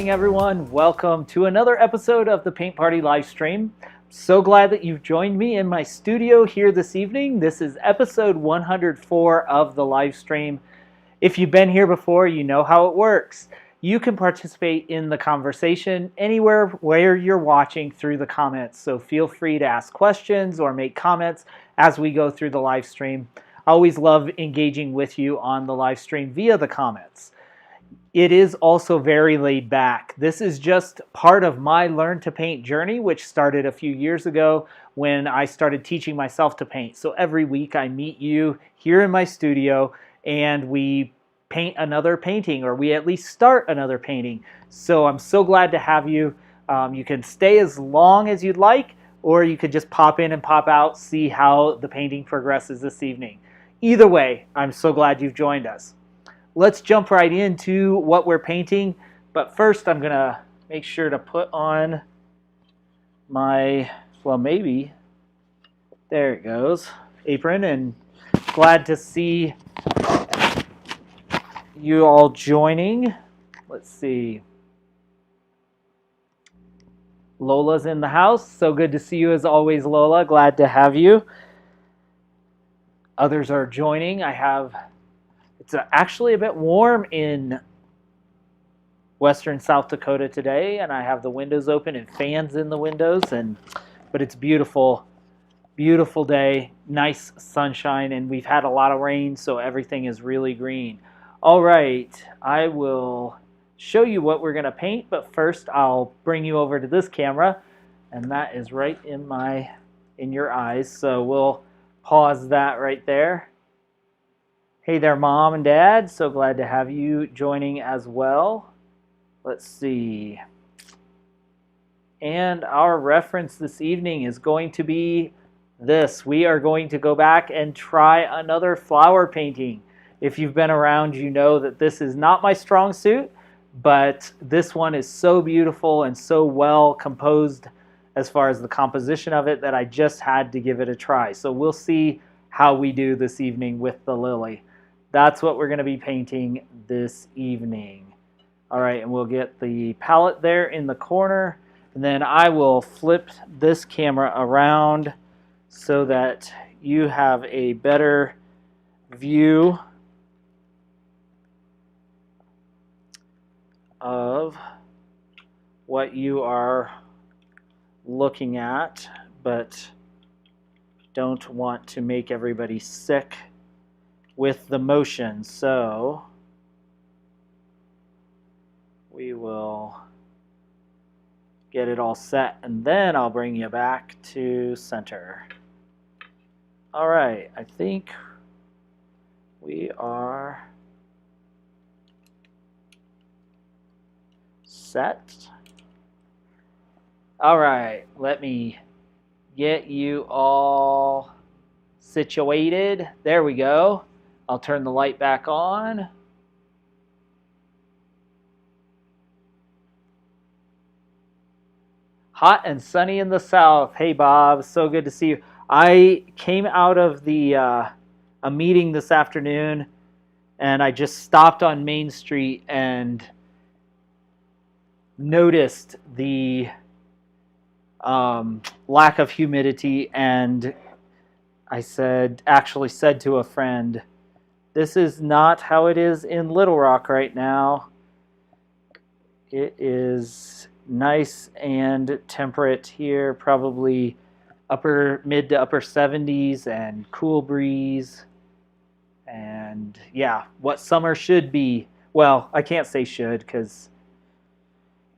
morning, everyone. Welcome to another episode of the Paint Party live stream. So glad that you've joined me in my studio here this evening. This is episode 104 of the live stream. If you've been here before, you know how it works. You can participate in the conversation anywhere where you're watching through the comments. So feel free to ask questions or make comments as we go through the live stream. I always love engaging with you on the live stream via the comments. It is also very laid back. This is just part of my Learn to Paint journey, which started a few years ago when I started teaching myself to paint. So every week I meet you here in my studio and we paint another painting, or we at least start another painting. So I'm so glad to have you. You can stay as long as you'd like, or you could just pop in and pop out, see how the painting progresses this evening. Either way, I'm so glad you've joined us. Let's jump right into what we're painting. But first, I'm gonna make sure to put on my, well, maybe, there it goes, apron, and glad to see you all joining. Let's see. Lola's in the house. So good to see you as always, Lola. Glad to have you. Others are joining. It's actually a bit warm in western South Dakota today, and I have the windows open and fans in the windows, but it's beautiful, beautiful day, nice sunshine, and we've had a lot of rain, so everything is really green. All right, I will show you what we're going to paint, but first I'll bring you over to this camera, and that is right in your eyes, so we'll pause that right there. Hey there, Mom and Dad. So glad to have you joining as well. Let's see. And our reference this evening is going to be this. We are going to go back and try another flower painting. If you've been around, you know that this is not my strong suit, but this one is so beautiful and so well composed as far as the composition of it that I just had to give it a try. So we'll see how we do this evening with the lily. That's what we're going to be painting this evening. All right, and we'll get the palette there in the corner, and then I will flip this camera around so that you have a better view of what you are looking at, but don't want to make everybody sick with the motion, so we will get it all set and then I'll bring you back to center. All right, I think we are set. All right, let me get you all situated. There we go. I'll turn the light back on. Hot and sunny in the south. Hey, Bob. So good to see you. I came out of a meeting this afternoon, and I just stopped on Main Street and noticed the lack of humidity, and I actually said to a friend, this is not how it is in Little Rock right now. It is nice and temperate here, probably mid to upper 70s and cool breeze. And yeah, what summer should be. Well, I can't say should because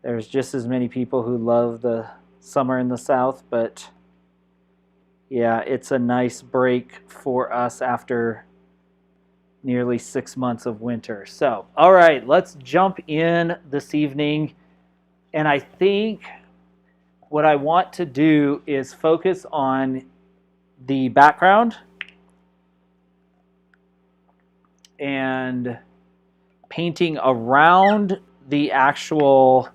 there's just as many people who love the summer in the South, but yeah, it's a nice break for us after nearly 6 months of winter. So, all right, let's jump in this evening. And I think what I want to do is focus on the background and painting around the actual.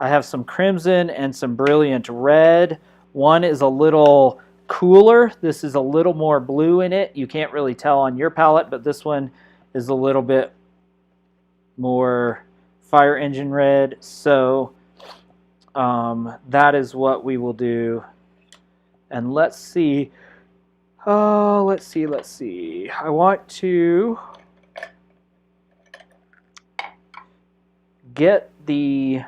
I have some crimson and some brilliant red. One is a little cooler. This is a little more blue in it. You can't really tell on your palette, but this one is a little bit more fire engine red. So that is what we will do. And let's see. Oh, let's see. I want to get the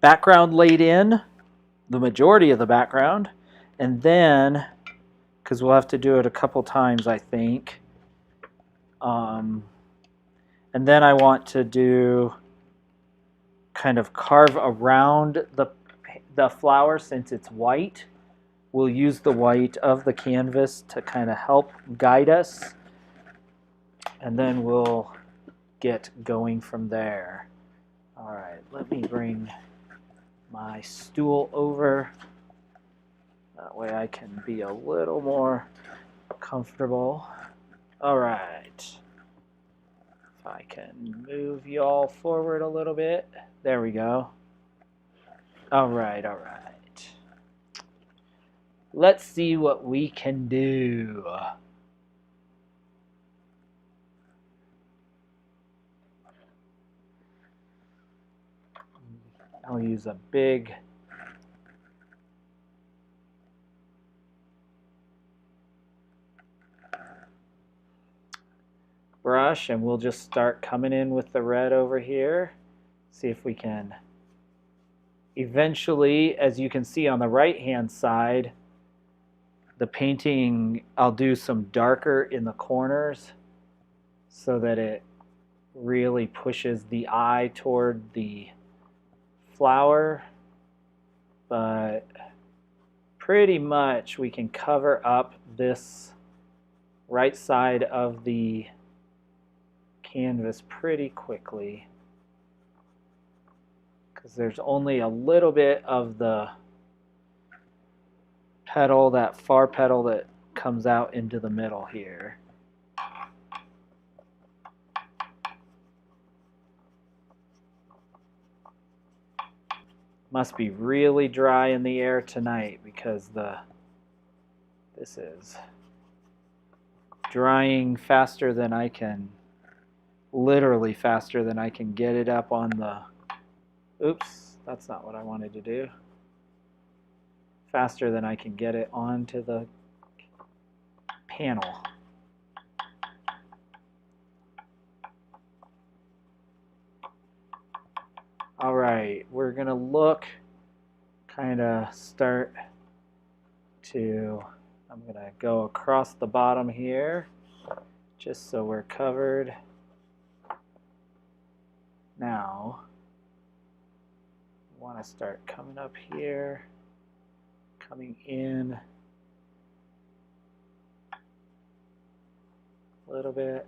background laid in, the majority of the background, and then, because we'll have to do it a couple times, I think. And then I want to do kind of carve around the flower since it's white. We'll use the white of the canvas to kind of help guide us, and then we'll get going from there. All right, let me bring my stool over. That way I can be a little more comfortable. All right. If I can move y'all forward a little bit. There we go. All right. Let's see what we can do. I'll use a big brush, and we'll just start coming in with the red over here. See if we can eventually, as you can see on the right hand side, the painting, I'll do some darker in the corners so that it really pushes the eye toward the flower, but pretty much we can cover up this right side of the canvas pretty quickly because there's only a little bit of the petal, that far petal that comes out into the middle here. Must be really dry in the air tonight because this is drying faster than I can, literally faster than I can get it up on the, oops, that's not what I wanted to do. Faster than I can get it onto the panel. All right, we're gonna look, kind of start to, I'm gonna go across the bottom here, just so we're covered. Now, I want to start coming up here, coming in a little bit.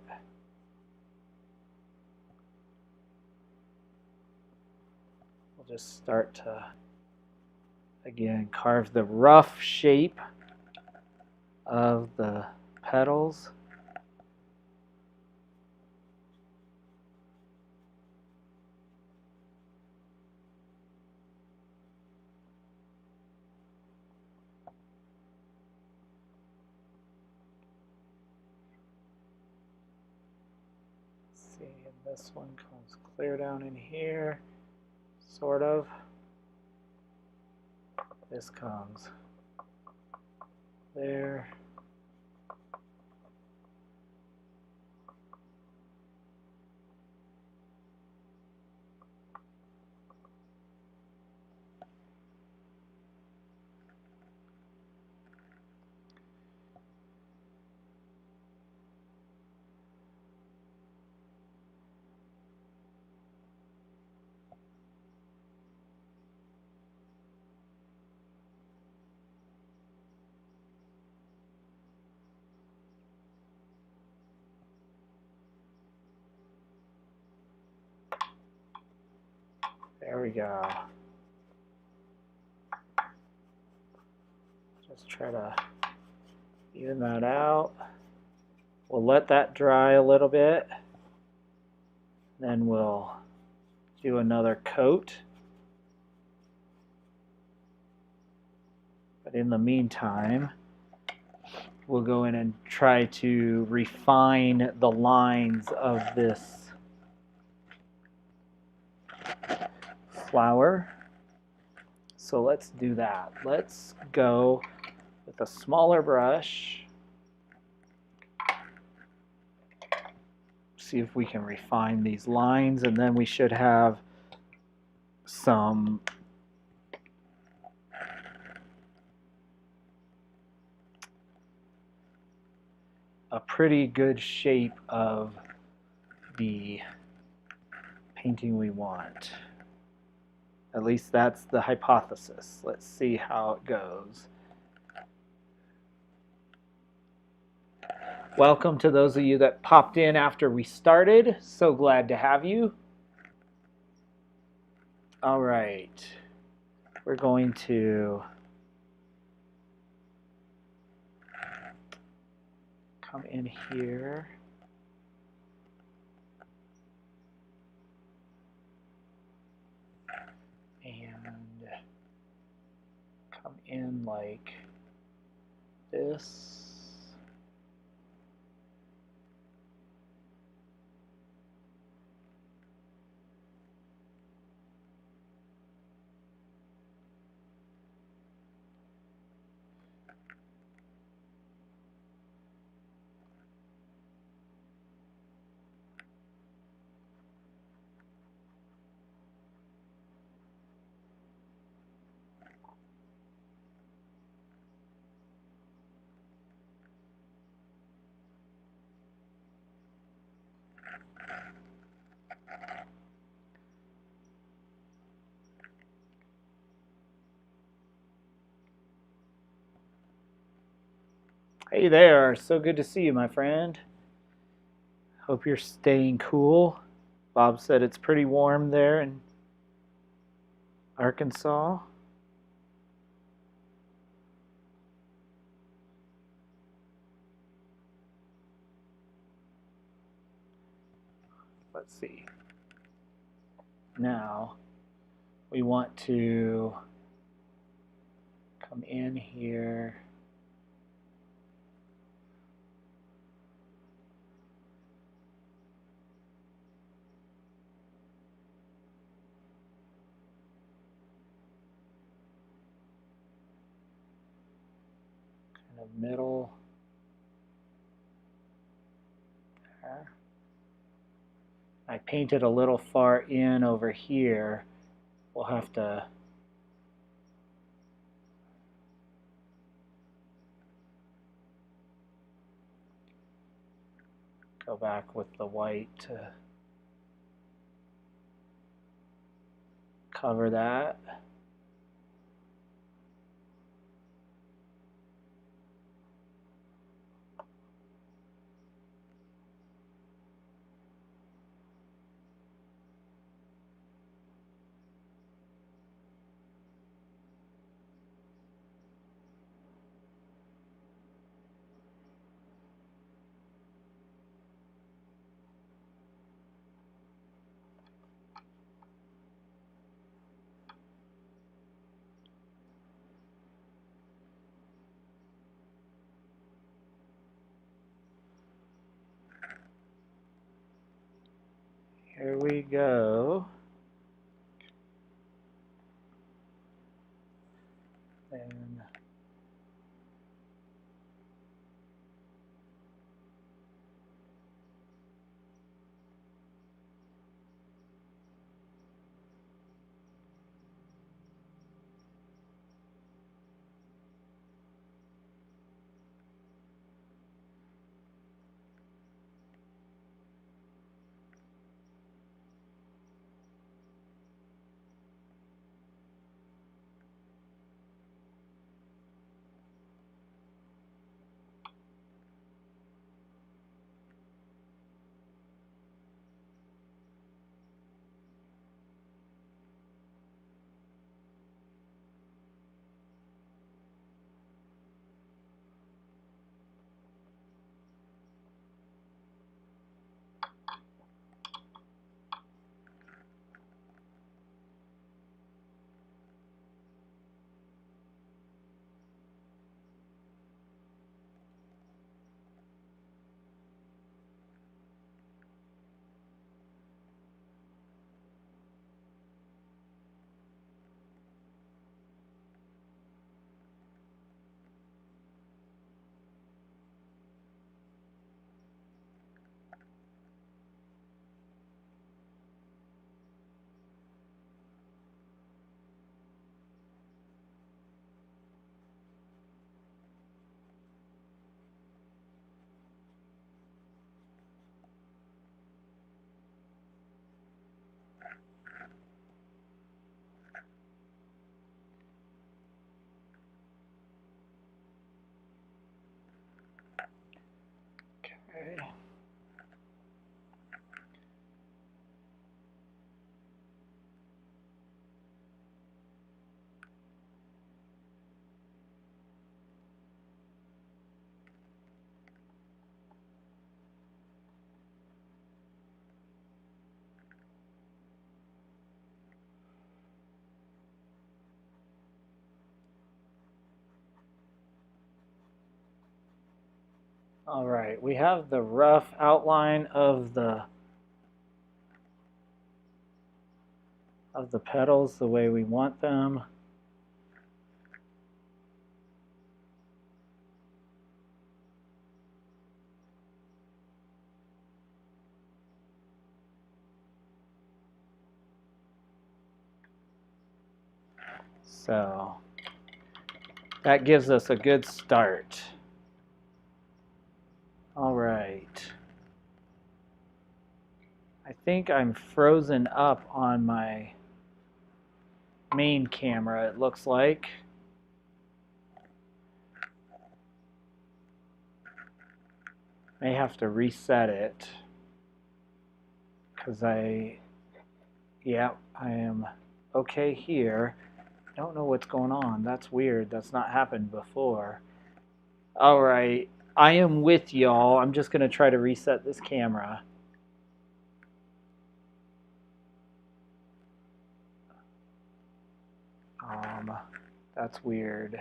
We'll just start to, again, carve the rough shape of the petals. See, and this one comes clear down in here, sort of. This comes there. There we go. Just try to even that out. We'll let that dry a little bit. Then we'll do another coat. But in the meantime, we'll go in and try to refine the lines of this flower. So let's do that. Let's go with a smaller brush. See if we can refine these lines, and then we should have some a pretty good shape of the painting we want. At least that's the hypothesis. Let's see how it goes. Welcome to those of you that popped in after we started. So glad to have you. All right. We're going to come in here. And come in like this. Hey there, so good to see you, my friend. Hope you're staying cool. Bob said it's pretty warm there in Arkansas. Let's see. Now we want to come in here. Kind of middle. There. I painted a little far in over here. We'll have to go back with the white to cover that. Here we go. And All right, we have the rough outline of the petals the way we want them. So that gives us a good start. All right. I think I'm frozen up on my main camera, it looks like. May have to reset it because I am okay here. Don't know what's going on. That's weird. That's not happened before. All right, I am with y'all. I'm just going to try to reset this camera. That's weird.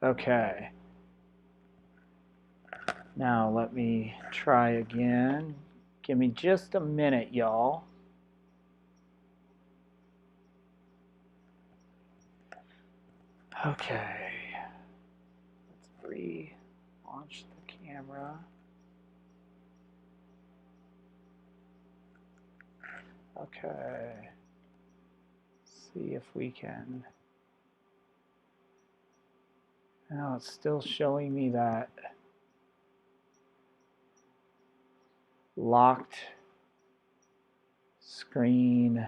Okay. Now let me try again. Give me just a minute, y'all. Okay. Let's relaunch the camera. Okay. See if we can. Now it's still showing me that locked screen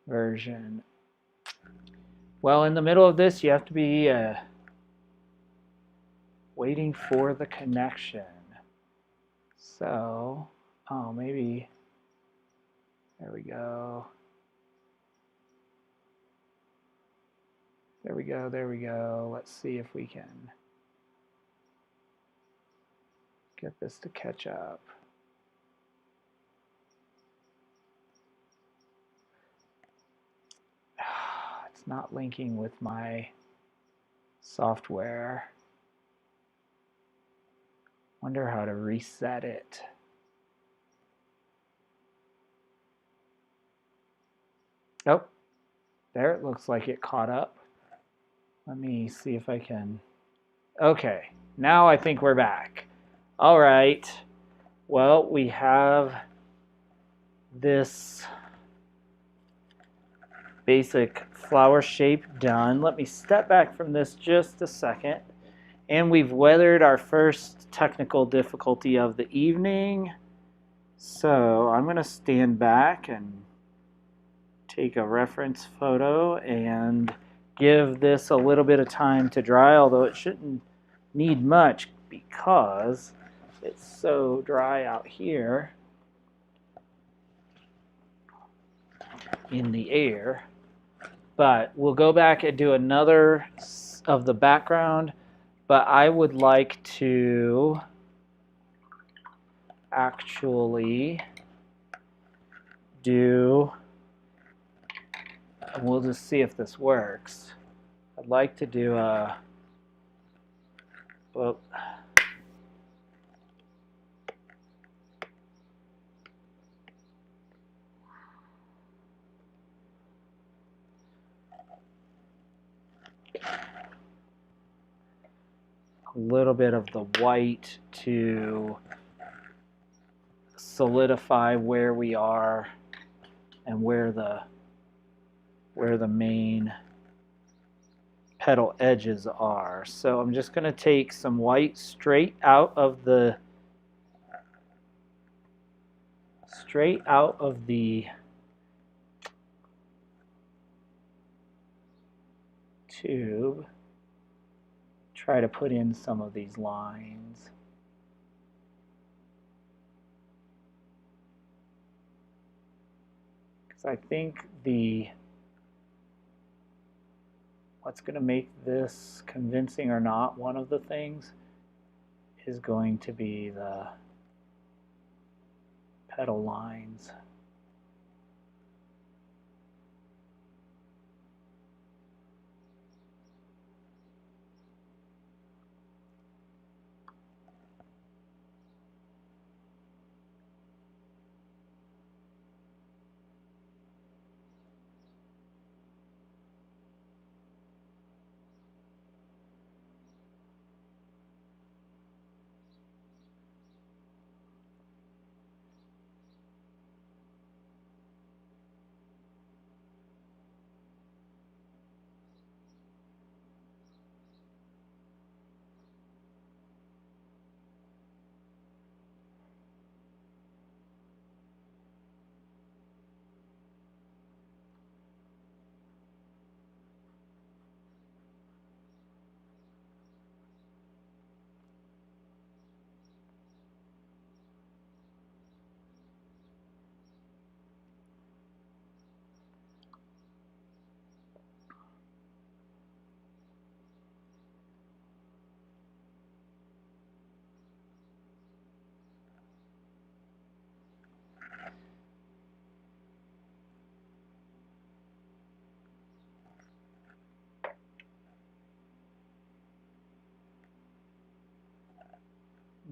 version. Well, in the middle of this, you have to be waiting for the connection. So, oh, maybe, there we go. There we go, there we go. Let's see if we can get this to catch up. It's not linking with my software. Wonder how to reset it. Oh, there it looks like it caught up. Let me see if I can. Okay, now I think we're back. All right. Well, we have this basic flower shape done. Let me step back from this just a second. And we've weathered our first technical difficulty of the evening. So I'm going to stand back and take a reference photo and give this a little bit of time to dry, although it shouldn't need much because it's so dry out here in the air. But we'll go back and do another of the background, but I would like to actually do, and we'll just see if this works. I'd like to do a, well, a little bit of the white to solidify where we are and where the main petal edges are. So I'm just going to take some white straight out of the tube. Try to put in some of these lines. Because I think what's going to make this convincing or not, one of the things, is going to be the petal lines.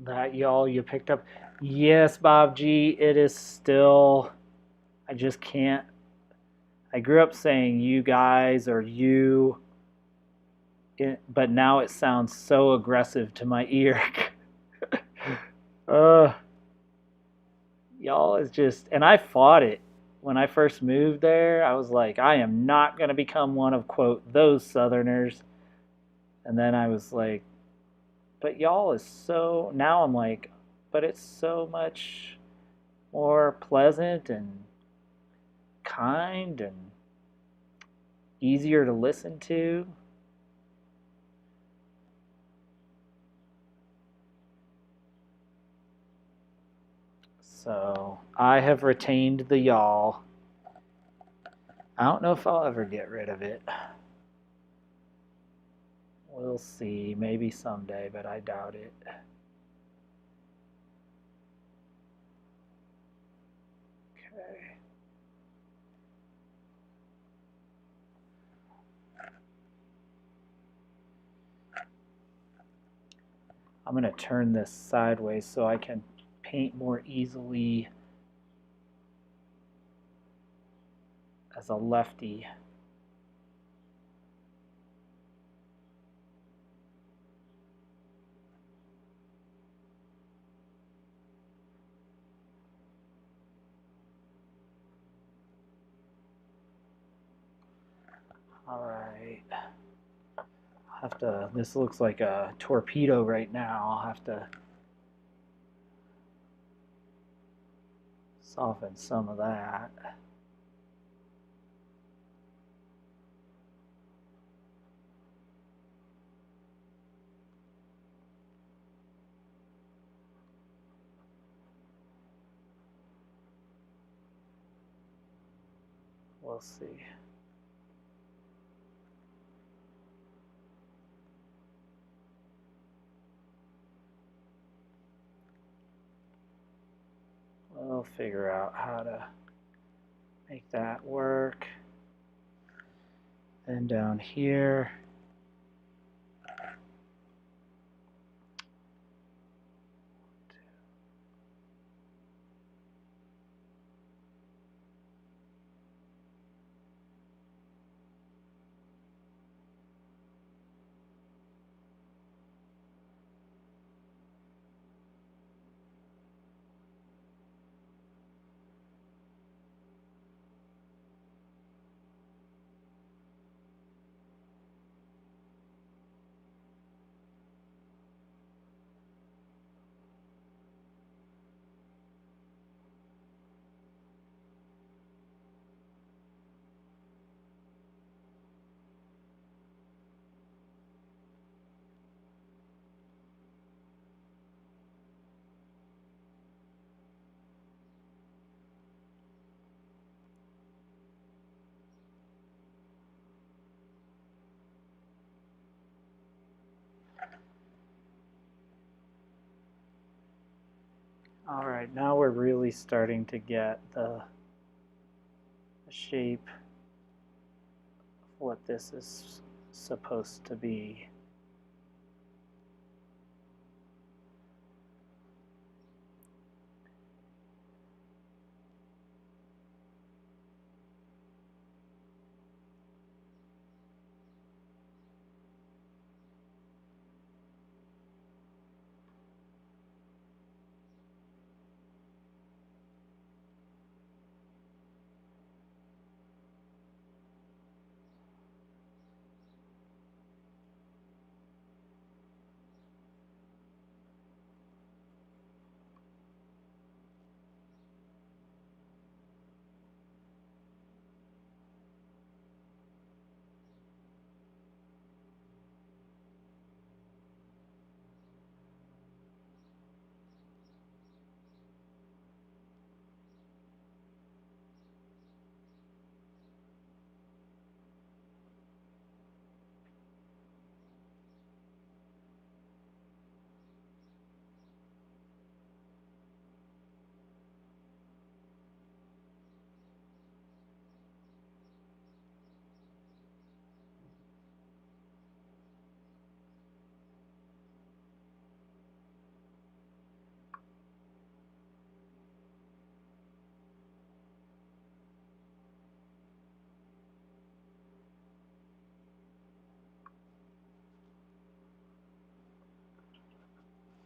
That y'all you picked up. Yes, Bob G, it is still, I just can't. I grew up saying you guys or you, but now it sounds so aggressive to my ear. uh, y'all is just, and I fought it when I first moved there. I was like, I am not going to become one of, quote, those Southerners. And then I was like, but y'all is so, now I'm like, but it's so much more pleasant and kind and easier to listen to. So I have retained the y'all. I don't know if I'll ever get rid of it. We'll see. Maybe someday, but I doubt it. Okay. I'm going to turn this sideways so I can paint more easily as a lefty. All right. I'll have to, this looks like a torpedo right now. I'll have to soften some of that. We'll see. We'll figure out how to make that work. Then down here, all right, now we're really starting to get the shape of what this is supposed to be.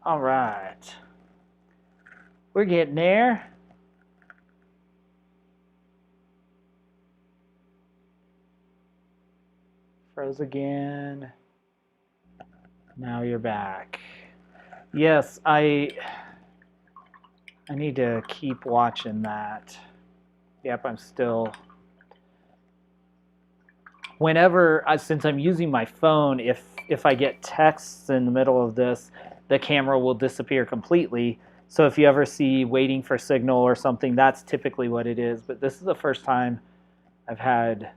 All right. We're getting there. Froze again. Now you're back. Yes, I need to keep watching that. Yep, I'm still... Whenever, since I'm using my phone, if I get texts in the middle of this, the camera will disappear completely. So if you ever see waiting for signal or something, that's typically what it is. But this is the first time I've had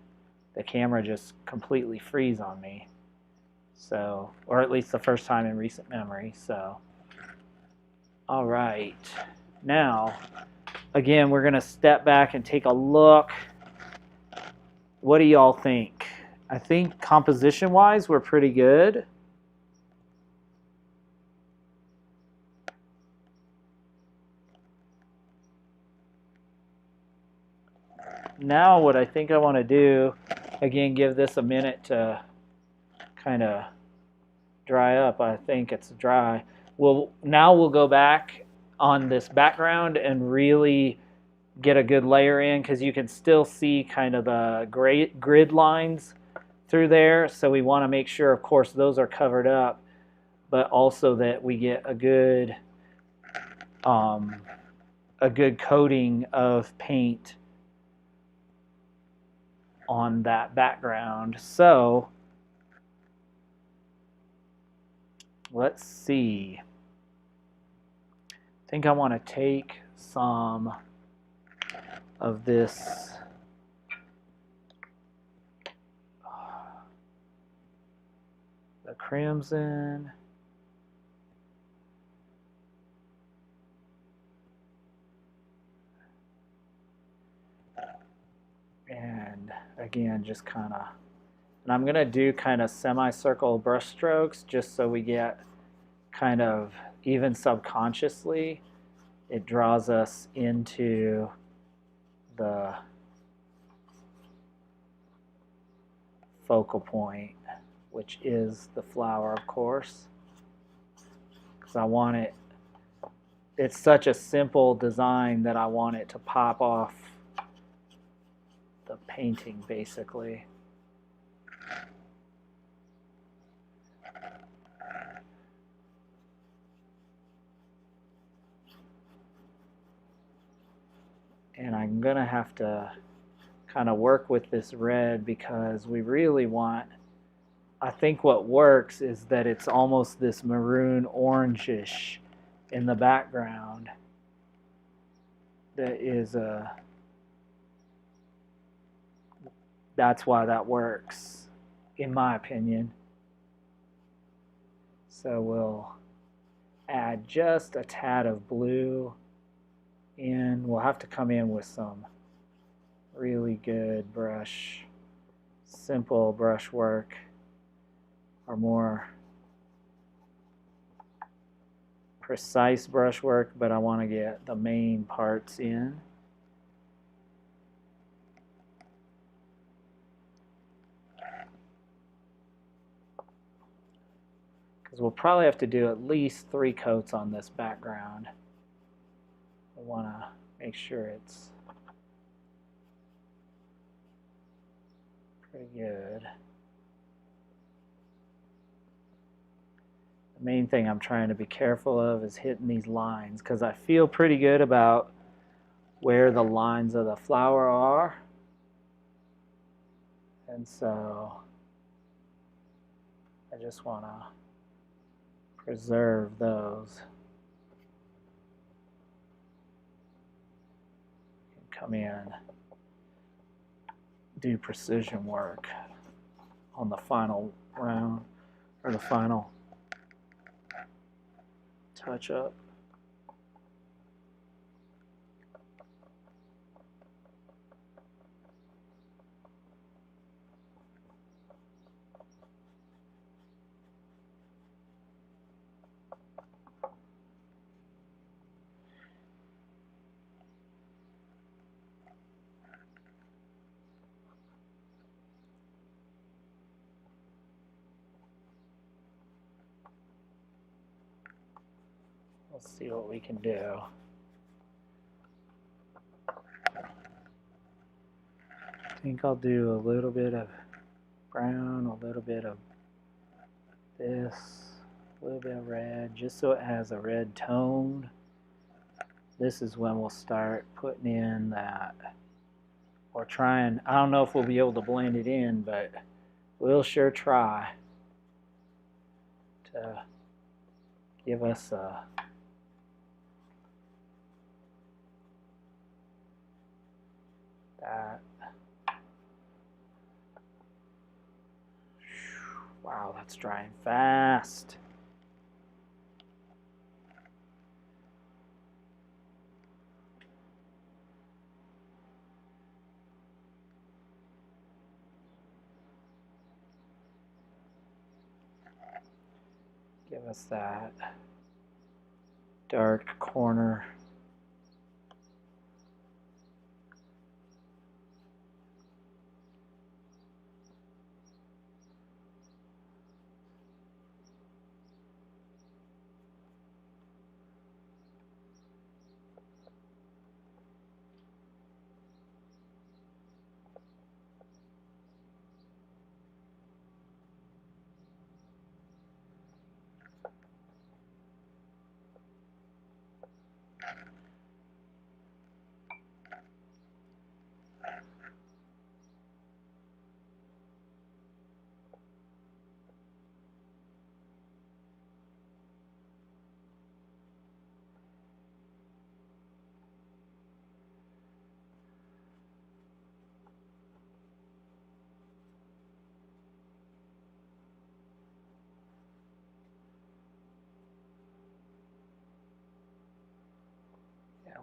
the camera just completely freeze on me. So, or at least the first time in recent memory. So, all right. Now, again, we're going to step back and take a look. What do y'all think? I think composition-wise, we're pretty good. Now what I think I want to do, again, give this a minute to kind of dry up. I think it's dry. Now we'll go back on this background and really get a good layer in, because you can still see kind of the grid lines through there. So we want to make sure, of course, those are covered up, but also that we get a good coating of paint on that background. So let's see. I think I want to take some of this the crimson, and again, just kind of, and I'm going to do kind of semicircle brush strokes just so we get kind of, even subconsciously, it draws us into the focal point, which is the flower, of course, because I want it, it's such a simple design that I want it to pop off the painting, basically. And I'm going to have to kind of work with this red, because we really want, I think what works is that it's almost this maroon orangish in the background that is that's why that works, in my opinion. So we'll add just a tad of blue in. We'll have to come in with some really good simple brush work, or more precise brush work, but I want to get the main parts in. Because we'll probably have to do at least 3 coats on this background. I want to make sure it's pretty good. The main thing I'm trying to be careful of is hitting these lines, because I feel pretty good about where the lines of the flower are. And so I just want to preserve those. And come in, do precision work on the final round, or the final touch up. We'll see what we can do. I think I'll do a little bit of brown, a little bit of this, a little bit of red, just so it has a red tone. This is when we'll start putting in that, or trying, I don't know if we'll be able to blend it in, but we'll sure try to give us a that. Wow, that's drying fast. Give us that dark corner.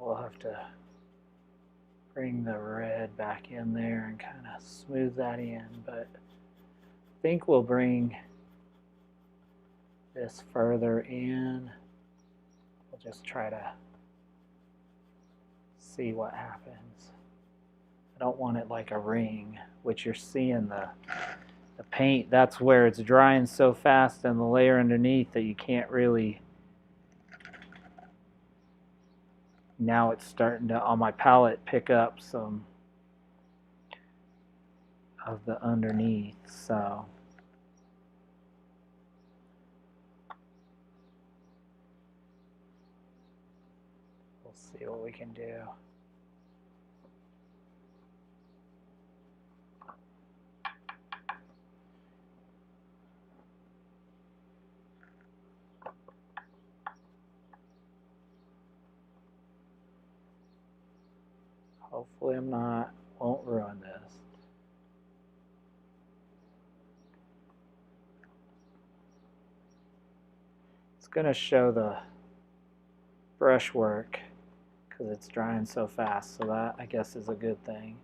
We'll have to bring the red back in there and kind of smooth that in, but I think we'll bring this further in. We'll just try to see what happens. I don't want it like a ring, which you're seeing the paint. That's where it's drying so fast in the layer underneath that you can't really. Now it's starting to, on my palette, pick up some of the underneath, so. We'll see what we can do. Hopefully won't ruin this. It's going to show the brushwork because it's drying so fast, so that I guess is a good thing.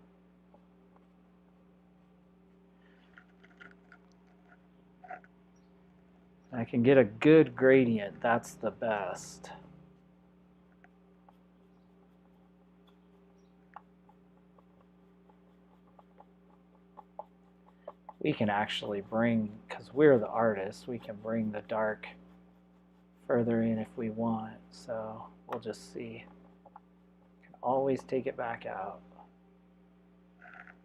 I can get a good gradient, that's the best. We can actually bring, because we're the artists, we can bring the dark further in if we want. So we'll just see. Can always take it back out.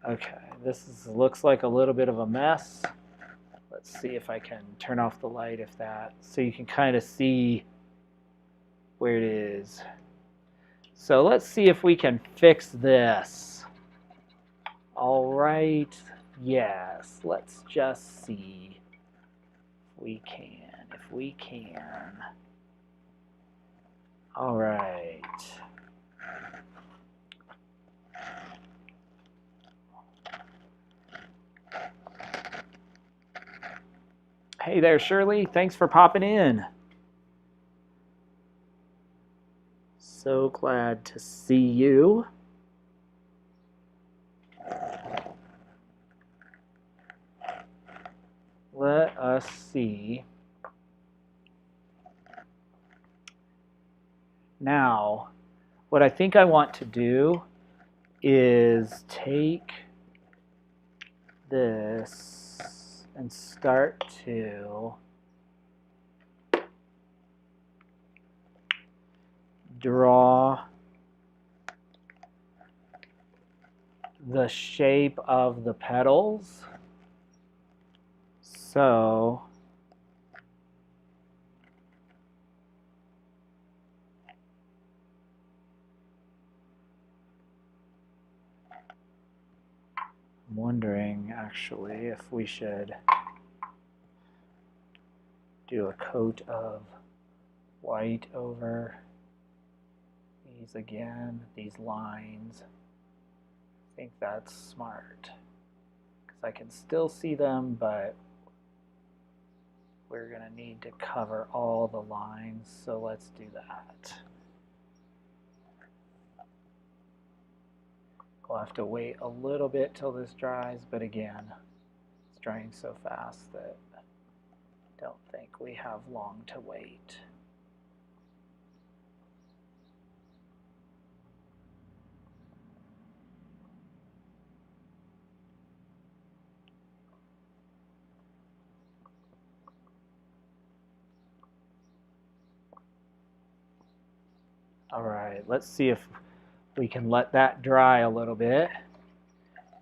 Okay, looks like a little bit of a mess. Let's see if I can turn off the light so you can kind of see where it is. So let's see if we can fix this. All right. Yes, let's just see if we can. All right. Hey there, Shirley. Thanks for popping in. So glad to see you. Let us see. Now, what I think I want to do is take this and start to draw the shape of the petals. So I'm wondering actually if we should do a coat of white over these again, these lines. I think that's smart because I can still see them, but we're going to need to cover all the lines, so let's do that. We'll have to wait a little bit till this dries, but again, it's drying so fast that I don't think we have long to wait. All right, let's see if we can let that dry a little bit.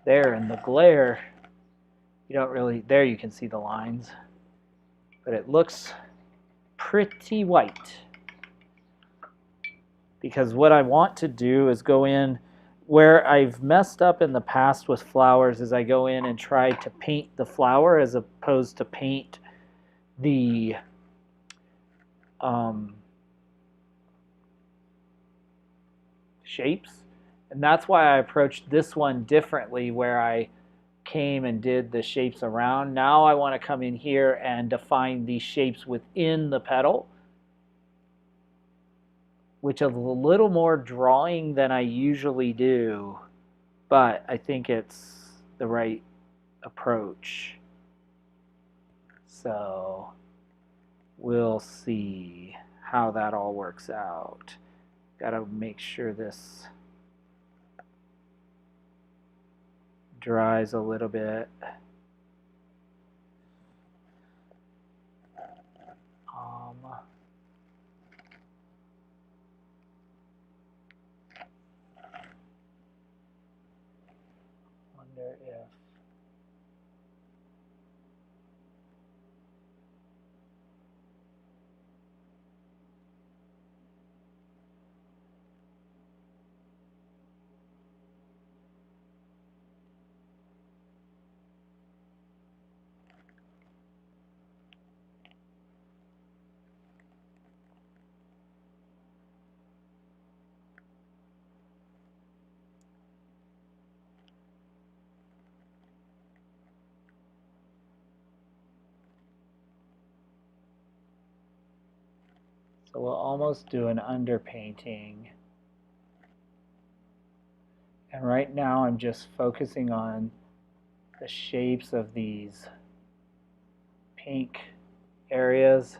There in the glare, you don't really, there you can see the lines, but it looks pretty white. Because what I want to do is go in, where I've messed up in the past with flowers is I go in and try to paint the flower as opposed to paint the shapes. And that's why I approached this one differently, where I came and did the shapes around. Now I want to come in here and define these shapes within the petal, which is a little more drawing than I usually do, but I think it's the right approach. So we'll see how that all works out. Gotta make sure this dries a little bit. Wonder if so we'll almost do an underpainting. And right now I'm just focusing on the shapes of these pink areas.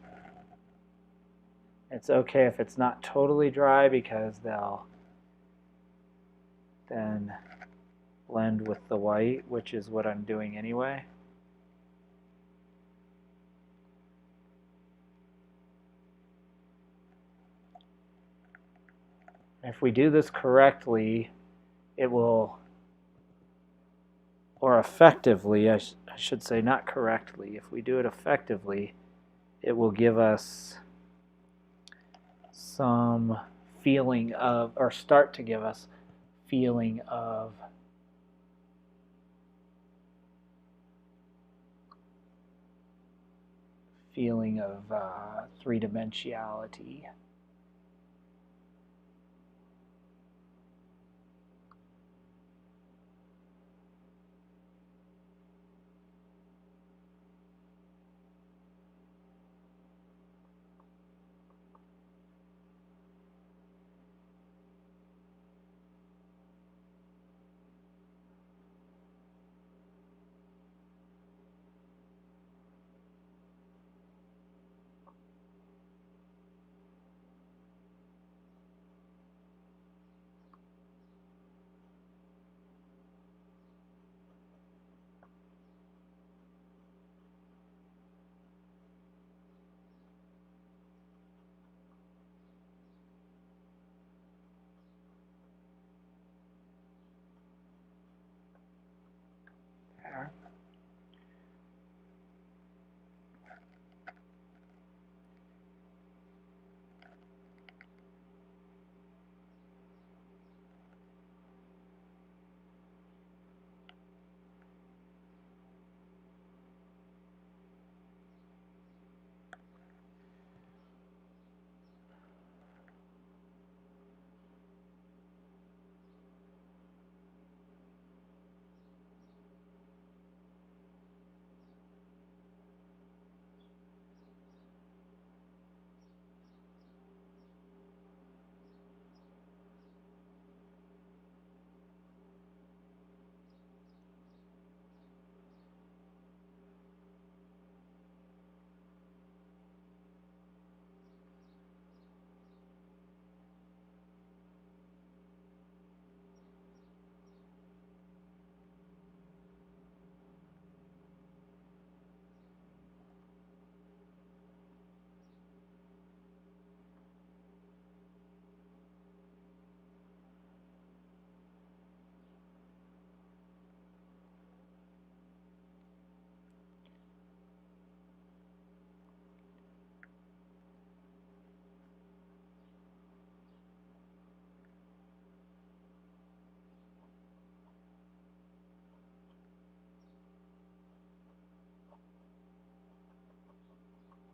It's okay if it's not totally dry because they'll then blend with the white, which is what I'm doing anyway. If we do this correctly, it will, or effectively, I should say, not correctly. If we do it effectively, it will give us some feeling of, or start to give us feeling of three-dimensionality.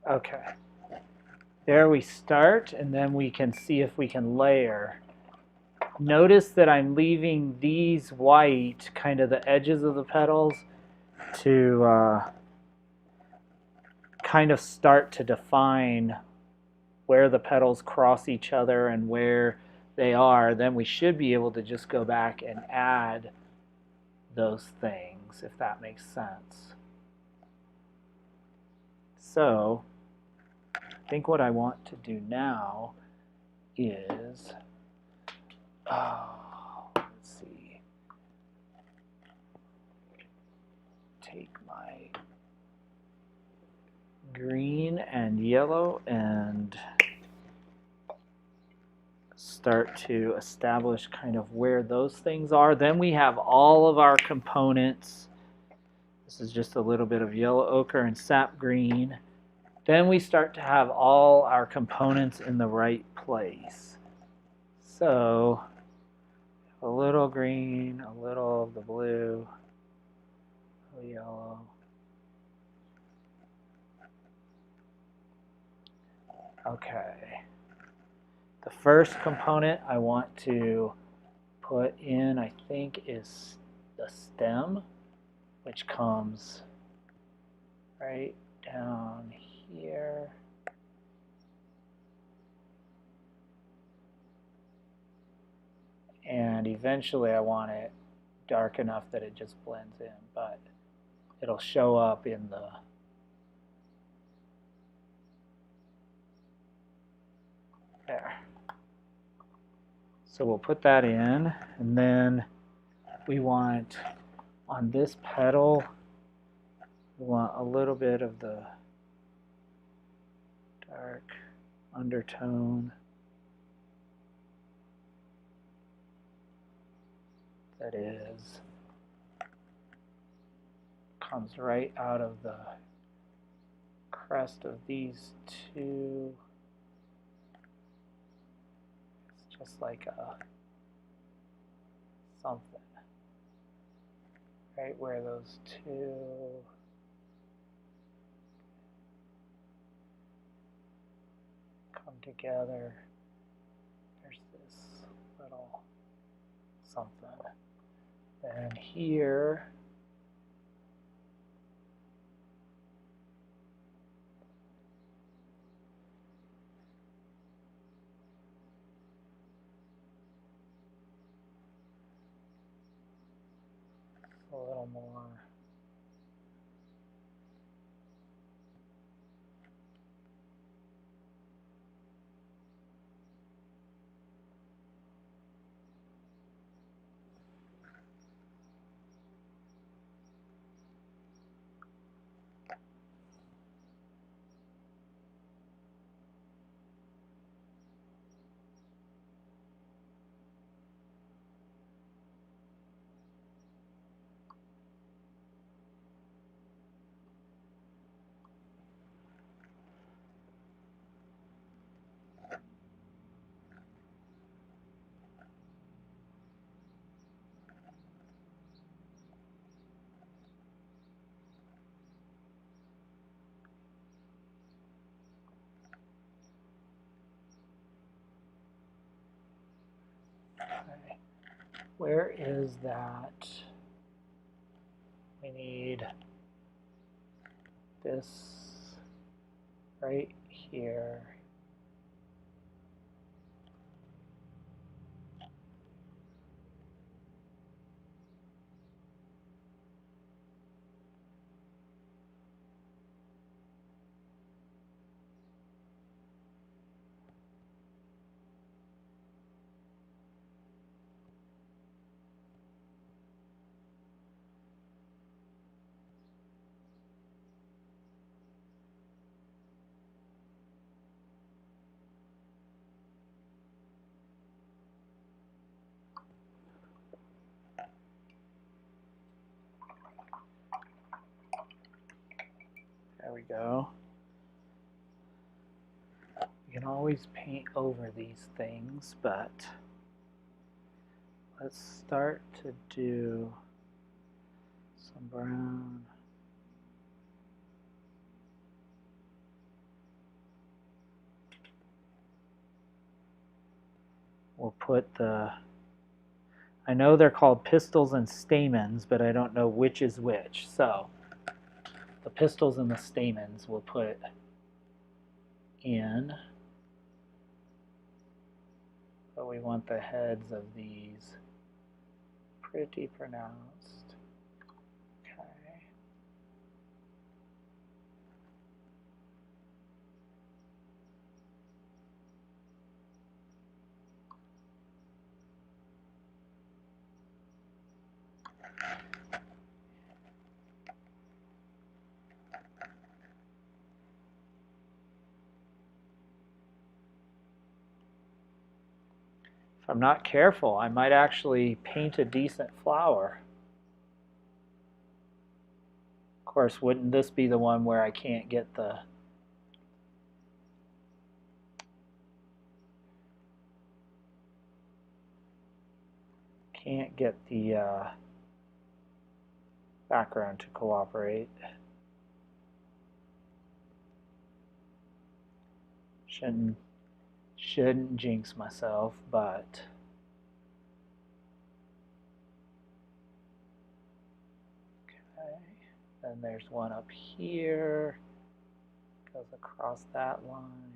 Okay. There we start, and then we can see if we can layer. Notice that I'm leaving these white, kind of the edges of the petals, to kind of start to define where the petals cross each other and where they are. Then we should be able to just go back and add those things, if that makes sense. So I think what I want to do now is, let's see, take my green and yellow and start to establish kind of where those things are. Then we have all of our components. This is just a little bit of yellow ochre and sap green. Then we start to have all our components in the right place. So a little green, a little of the blue, a little yellow. Okay. The first component I want to put in, I think, is the stem, which comes right down here. And eventually I want it dark enough that it just blends in, but it'll show up in the there. So we'll put that in, and then we want, on this petal, we want a little bit of the dark undertone that comes right out of the crest of these two. It's just like a something right where those two come together. There's this little something. And here a little more. Okay. Where is that? We need this right here. There we go. You can always paint over these things, but let's start to do some brown. we'll put I know they're called pistils and stamens, but I don't know which is which. So the pistils and the stamens we'll put in, but we want the heads of these pretty pronounced. Okay. If I'm not careful, I might actually paint a decent flower. Of course, wouldn't this be the one where I can't get the background to cooperate? Shouldn't jinx myself, but okay. Then there's one up here, goes across that line.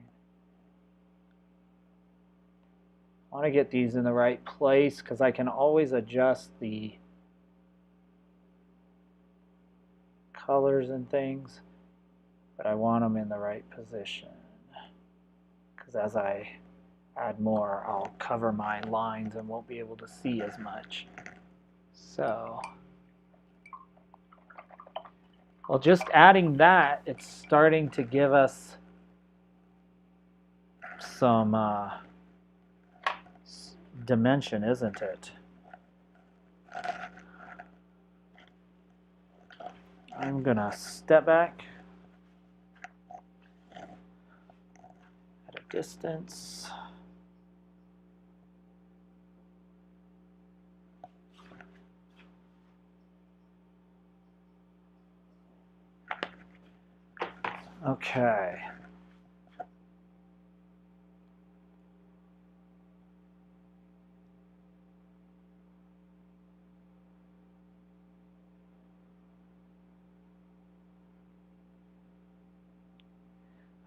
I want to get these in the right place because I can always adjust the colors and things, but I want them in the right position because as I add more, I'll cover my lines and won't be able to see as much. So, well, just adding that, it's starting to give us some dimension, isn't it? I'm gonna step back at a distance. Okay.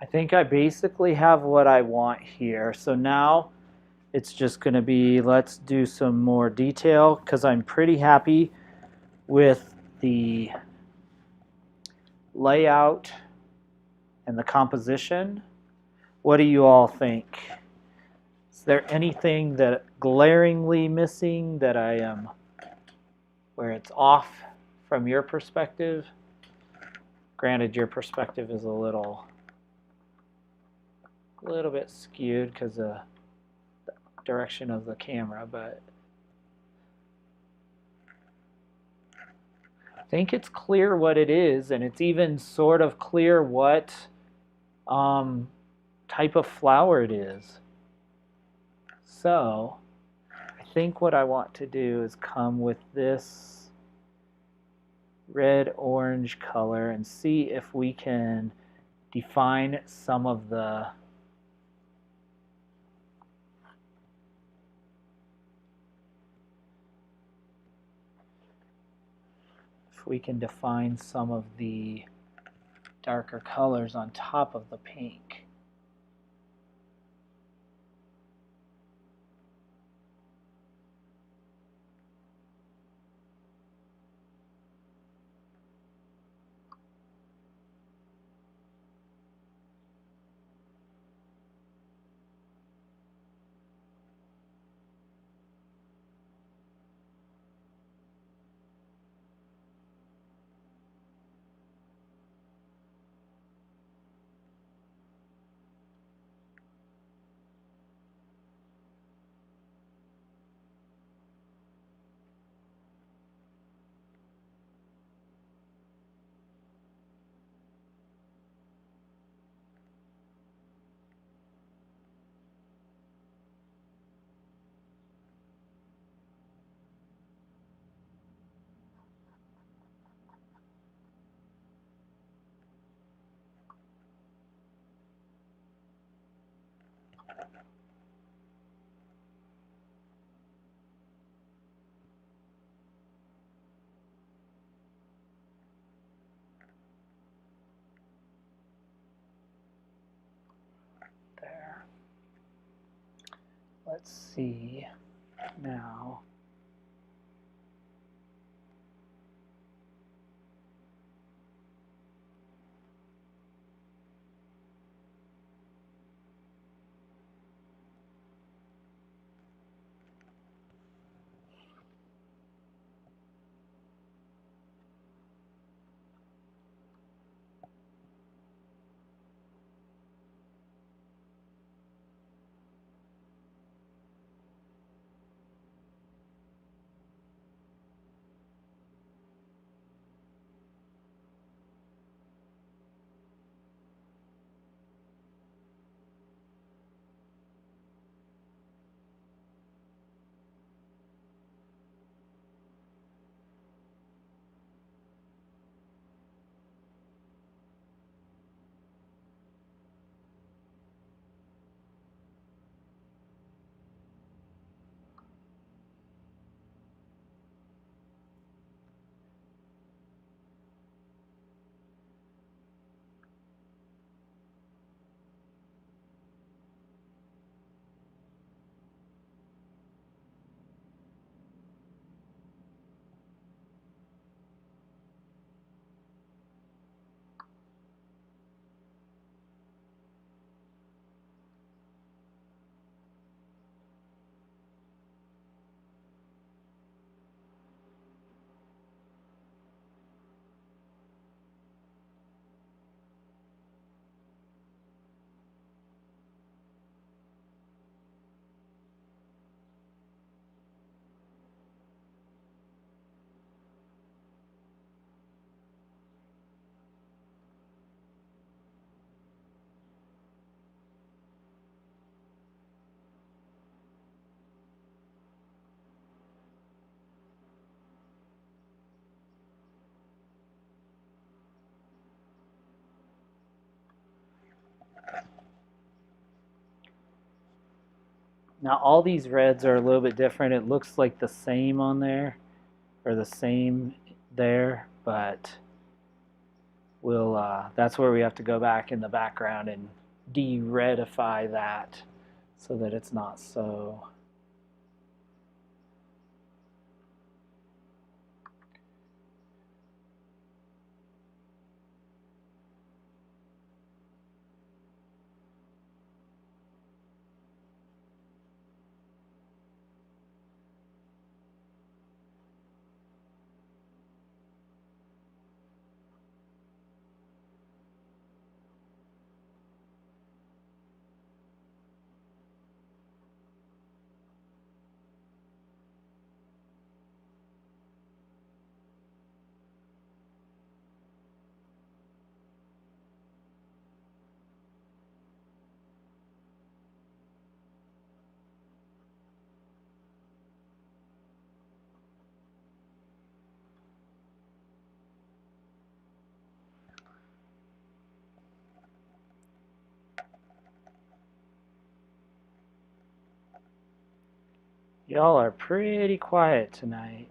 I think I basically have what I want here. So now it's just going to be, let's do some more detail because I'm pretty happy with the layout and the composition. What do you all think? Is there anything that glaringly missing that I am, where it's off from your perspective? Granted, your perspective is a little bit skewed because of the direction of the camera, but I think it's clear what it is, and it's even sort of clear what type of flower it is. So I think what I want to do is come with this red-orange color and see if we can define some of the darker colors on top of the pink. let's see now. Now all these reds are a little bit different. It looks like the same on there, or the same there, but we'll that's where we have to go back in the background and de-redify that so that it's not so. Y'all are pretty quiet tonight.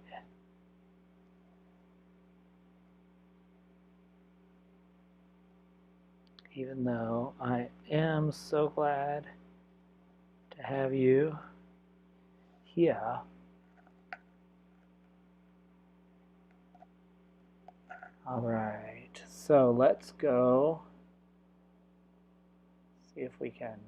Even though I am so glad to have you here. All right, so let's go see if we can.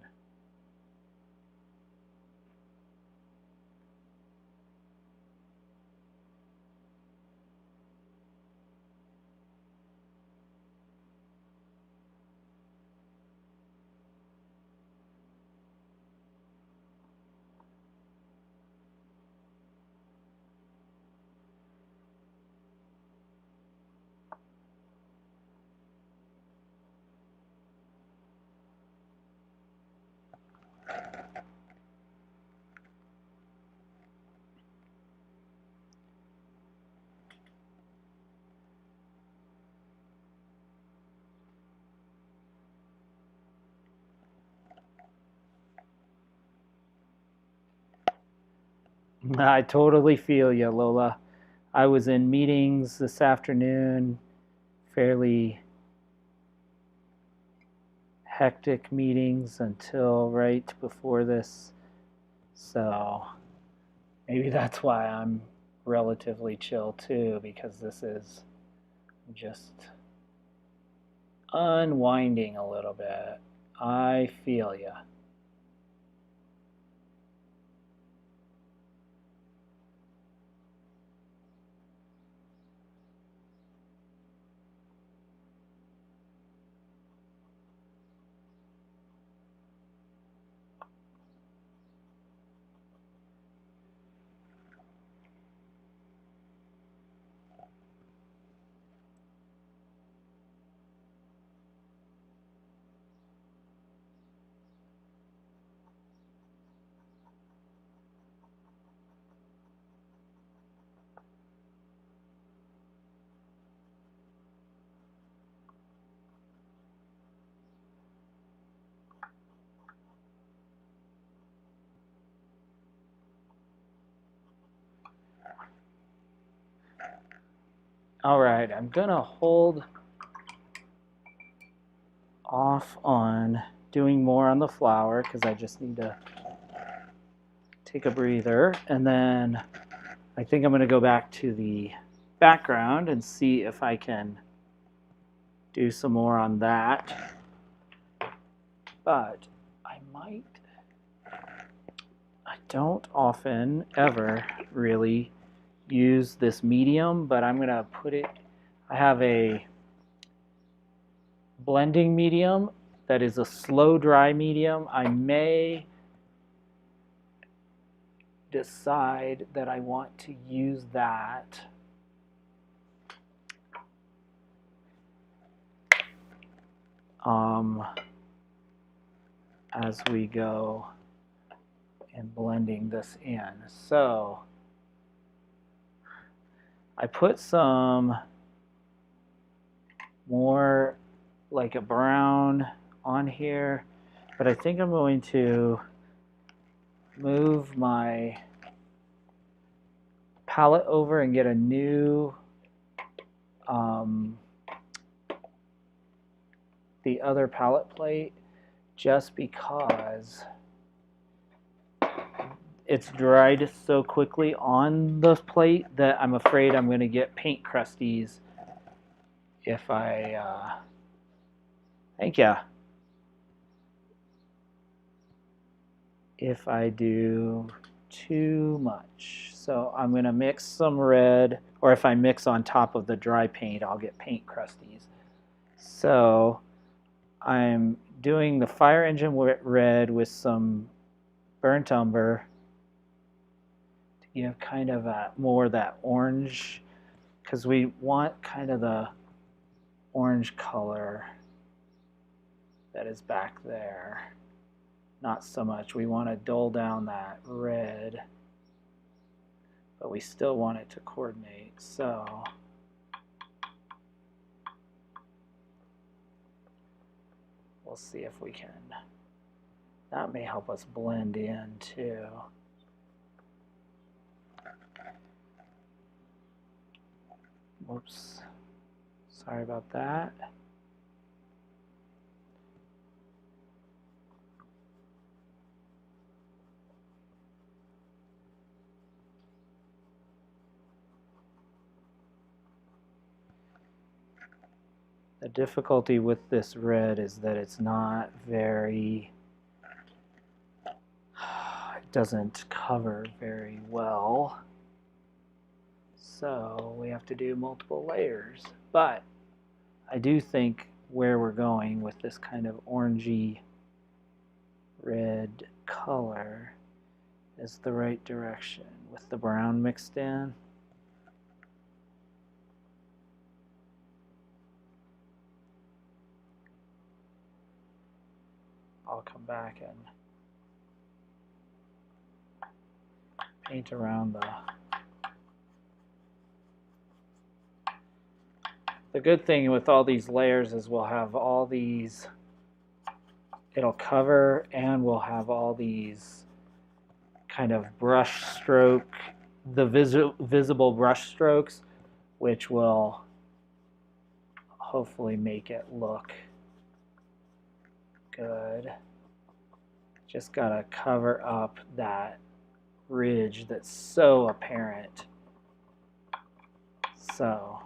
I totally feel you, Lola. I was in meetings this afternoon, fairly hectic meetings until right before this So maybe that's why I'm relatively chill too, because this is just unwinding a little bit. I feel ya. All right, I'm gonna hold off on doing more on the flower because I just need to take a breather, and then I think I'm gonna go back to the background and see if I can do some more on that. But I don't often ever really use this medium, but I'm gonna put it, I have a blending medium that is a slow dry medium. I may decide that I want to use that as we go and blending this in. So I put some more like a brown on here, but I think I'm going to move my palette over and get a new the other palette plate, just because it's dried so quickly on the plate that I'm afraid I'm going to get paint crusties if I thank ya, if I do too much. So I'm going to mix some red, or if I mix on top of the dry paint, I'll get paint crusties. So I'm doing the fire engine red with some burnt umber to give kind of more that orange, because we want kind of the orange color that is back there. Not so much. We want to dull down that red, but we still want it to coordinate. So we'll see if we can. That may help us blend in too. Whoops. Sorry about that. The difficulty with this red is that it's not very, it doesn't cover very well. So we have to do multiple layers. But I do think where we're going with this kind of orangey red color is the right direction with the brown mixed in. I'll come back and paint around the good thing with all these layers is we'll have all these, it'll cover, and we'll have all these kind of brush stroke, the visible brush strokes, which will hopefully make it look good. Just gotta cover up that ridge that's so apparent. So,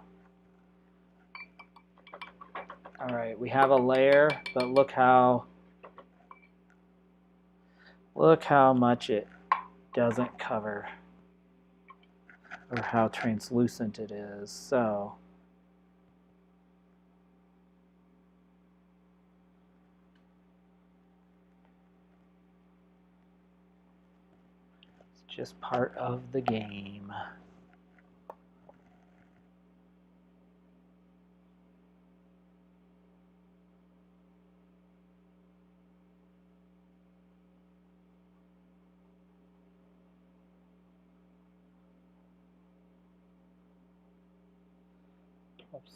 all right, we have a layer, but look how much it doesn't cover, or how translucent it is. So, it's just part of the game. Oops.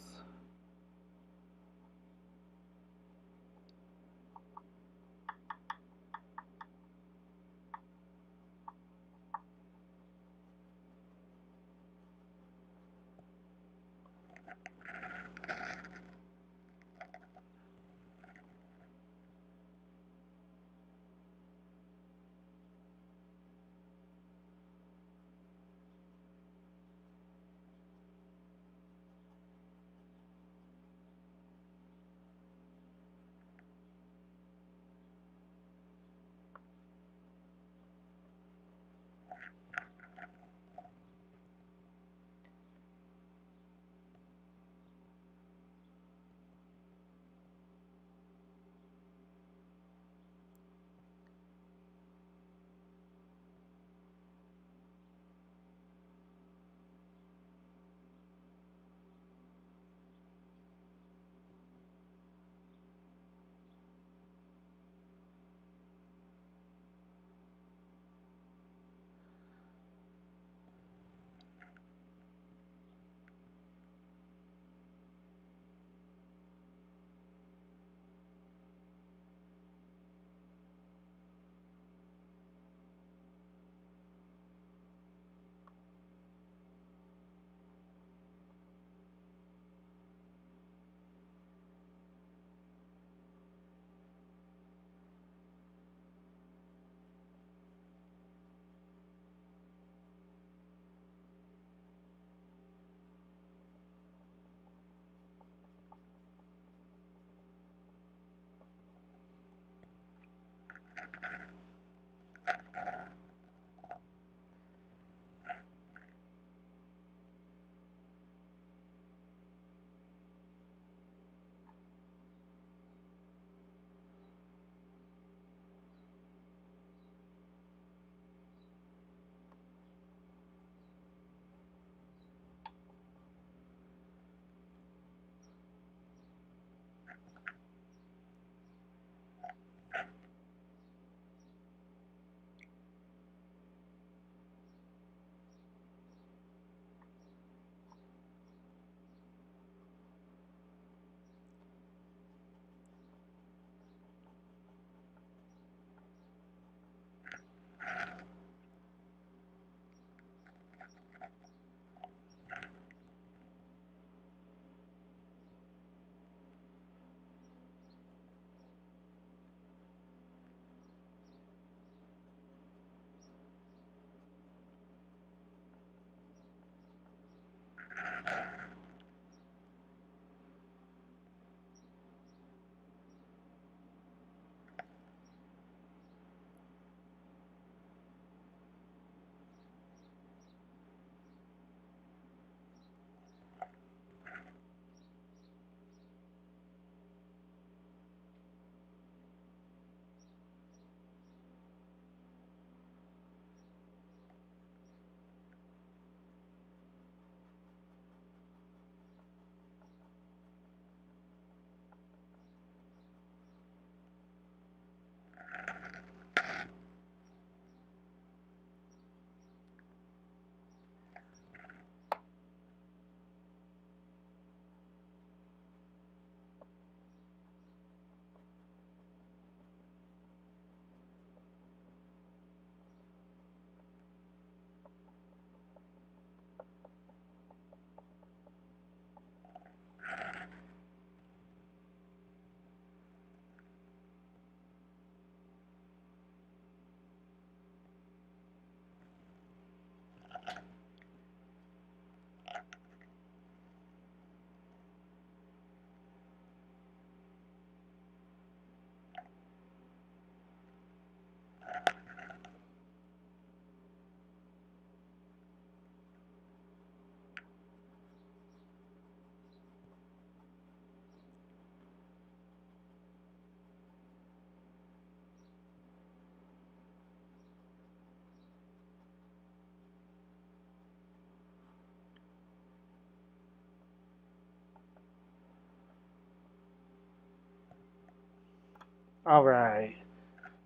All right.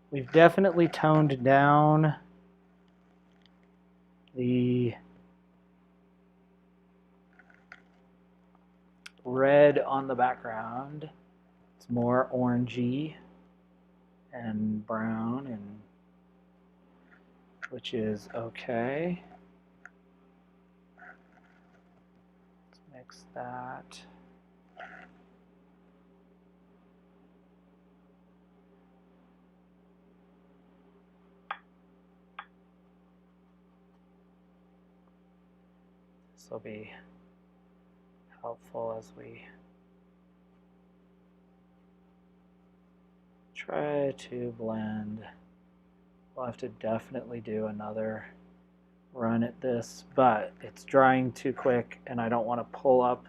We've definitely toned down the red on the background. It's more orangey and brown, and which is okay. Let's mix that. This will be helpful as we try to blend. We'll have to definitely do another run at this, but it's drying too quick and I don't want to pull up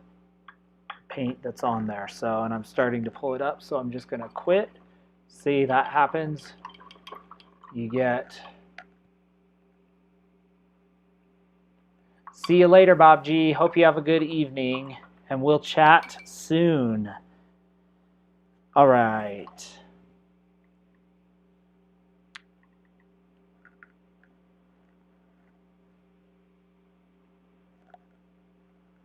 paint that's on there. So, and I'm starting to pull it up, so I'm just going to quit. See, that happens. You get... See you later, Bob G. Hope you have a good evening, and we'll chat soon. All right.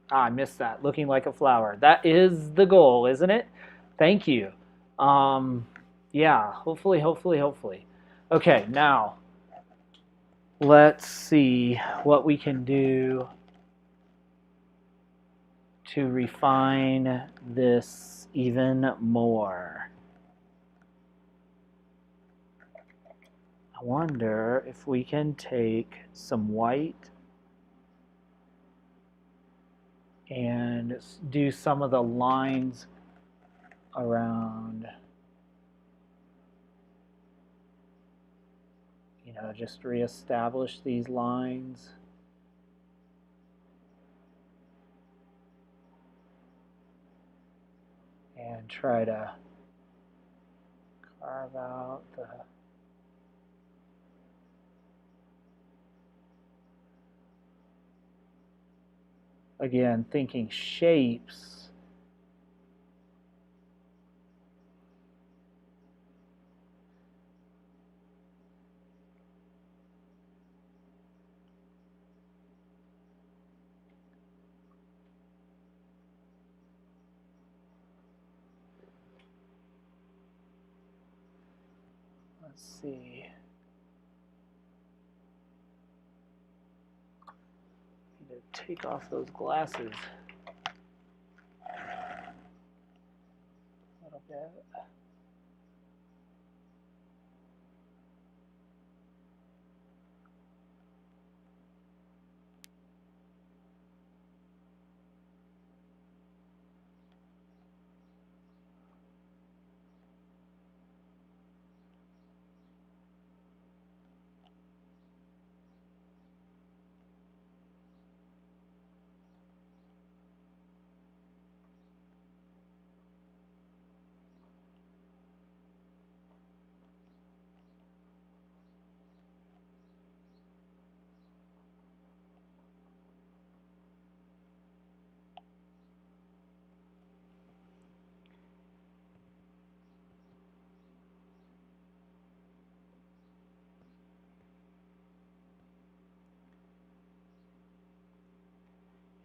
I missed that. Looking like a flower. That is the goal, isn't it? Thank you. Yeah, hopefully. Okay, now let's see what we can do to refine this even more. I wonder if we can take some white and do some of the lines around, you know, just reestablish these lines. And try to carve out the... Again, thinking shapes. Let's see. Need to take off those glasses a little bit.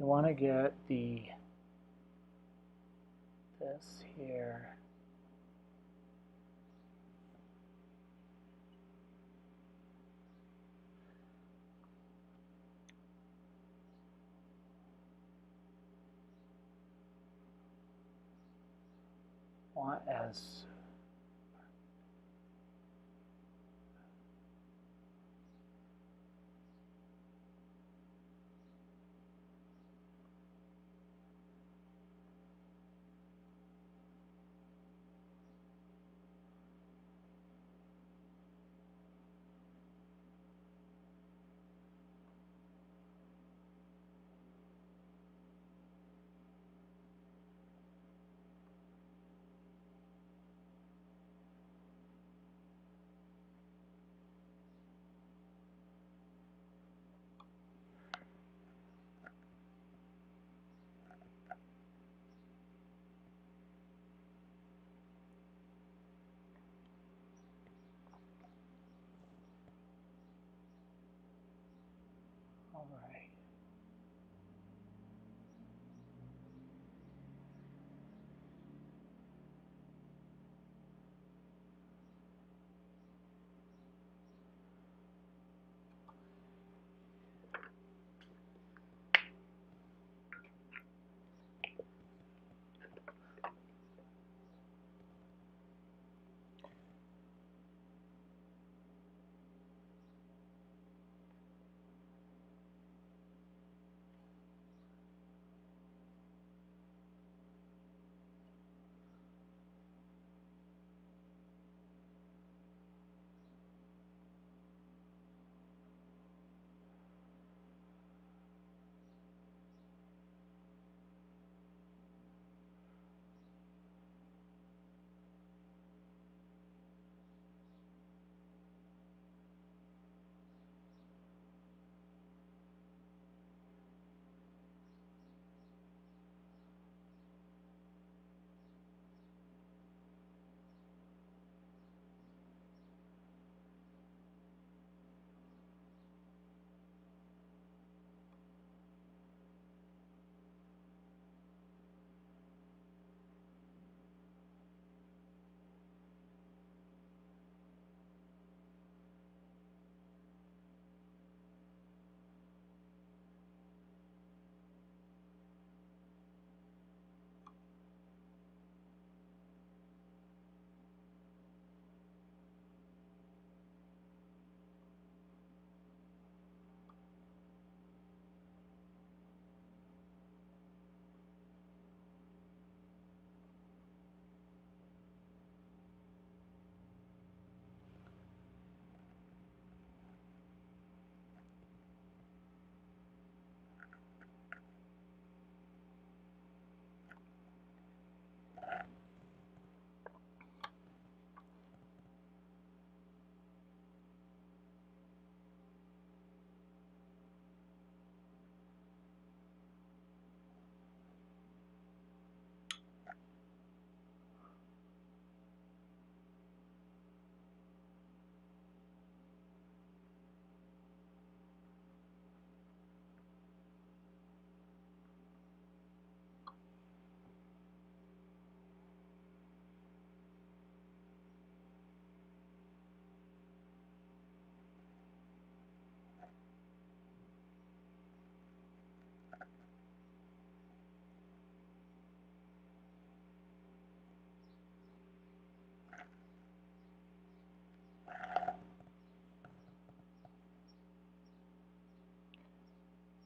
You want to get this here. Want as right.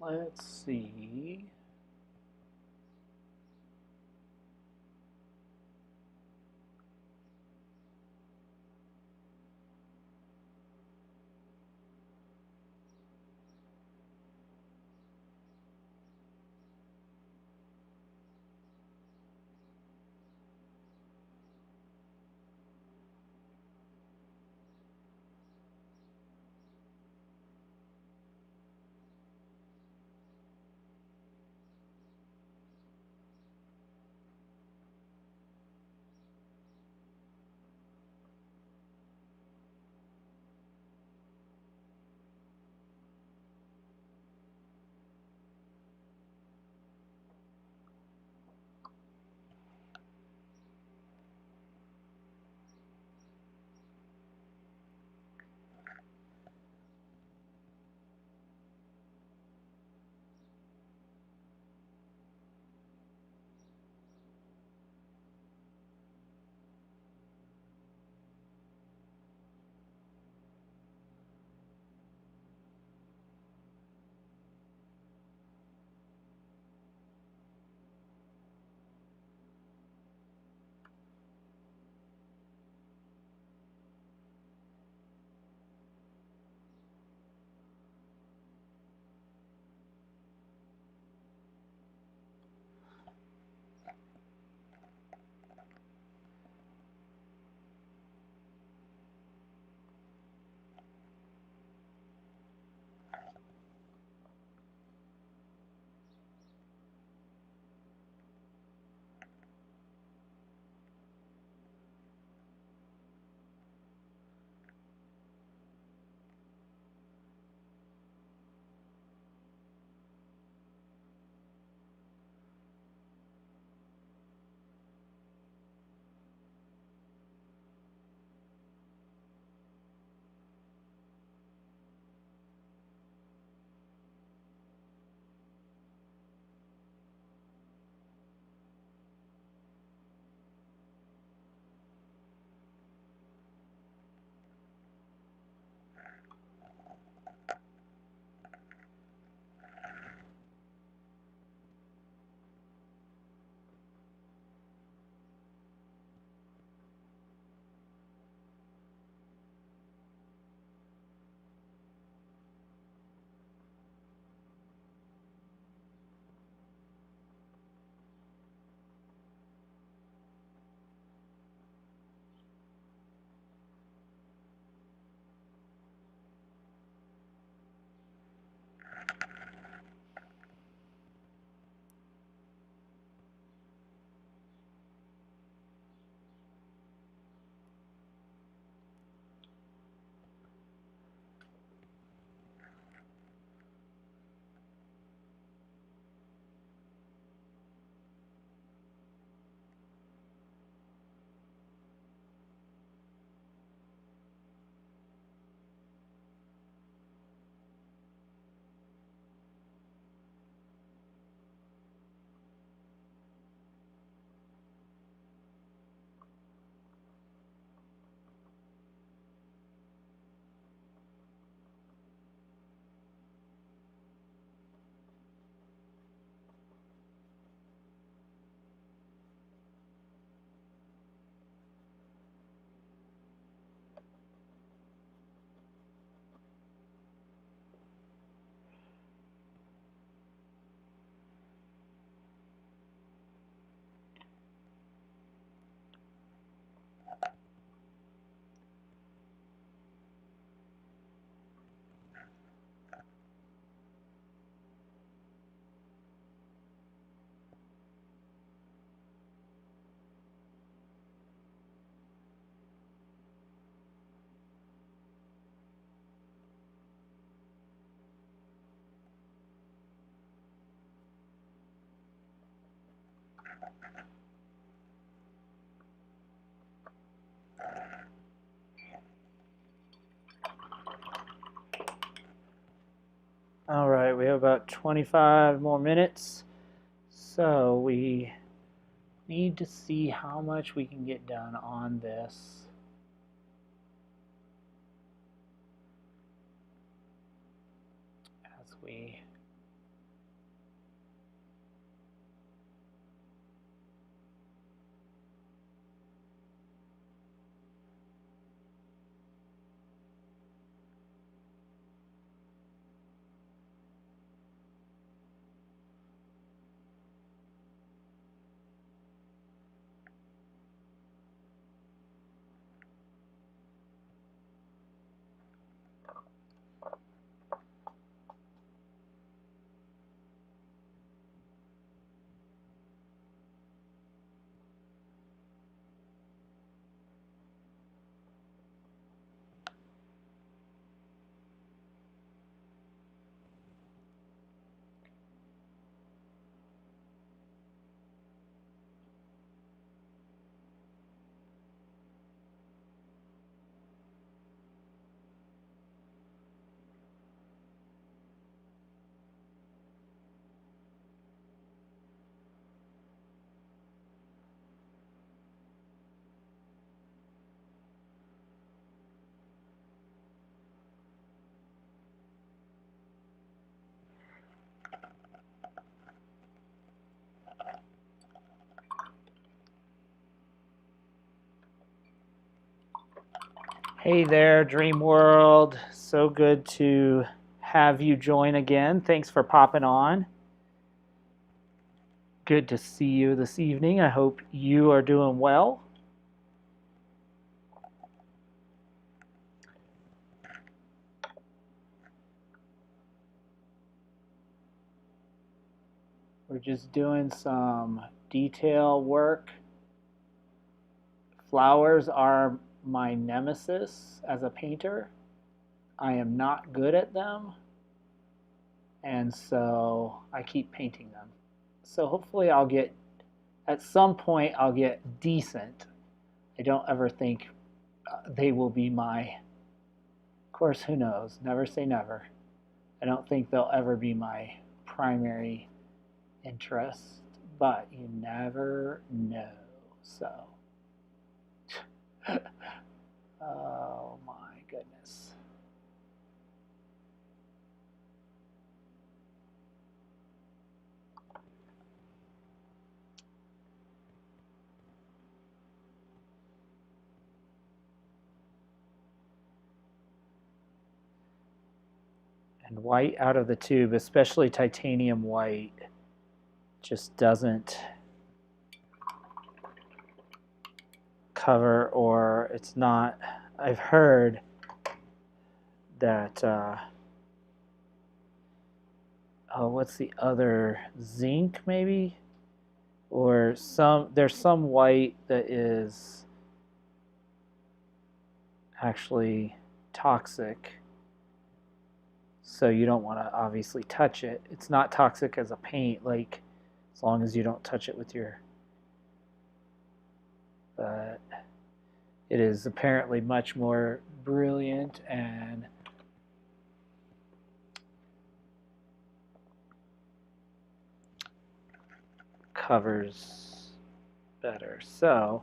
Let's see. right, we have about 25 more minutes. So we need to see how much we can get done on this. As we Hey there, Dream World. So good to have you join again. Thanks for popping on. Good to see you this evening. I hope you are doing well. We're just doing some detail work. Flowers are my nemesis as a painter. I am not good at them, and so I keep painting them. So hopefully I'll get, at some point I'll get decent. I don't ever think they will be my, of course, who knows, never say never. I don't think they'll ever be my primary interest, but you never know. So oh my goodness. And white out of the tube, especially titanium white, just doesn't cover, or it's not. I've heard that oh, what's the other, zinc maybe, or there's some white that is actually toxic, so you don't want to obviously touch it. It's not toxic as a paint, like as long as you don't touch it with your, but it is apparently much more brilliant and covers better. So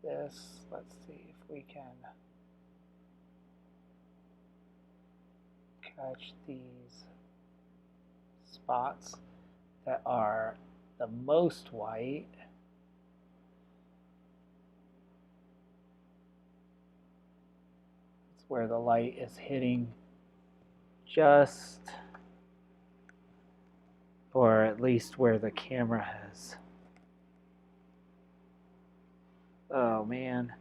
this, let's see if we can catch these spots that are the most white. It's where the light is hitting just, or at least where the camera has. Oh man,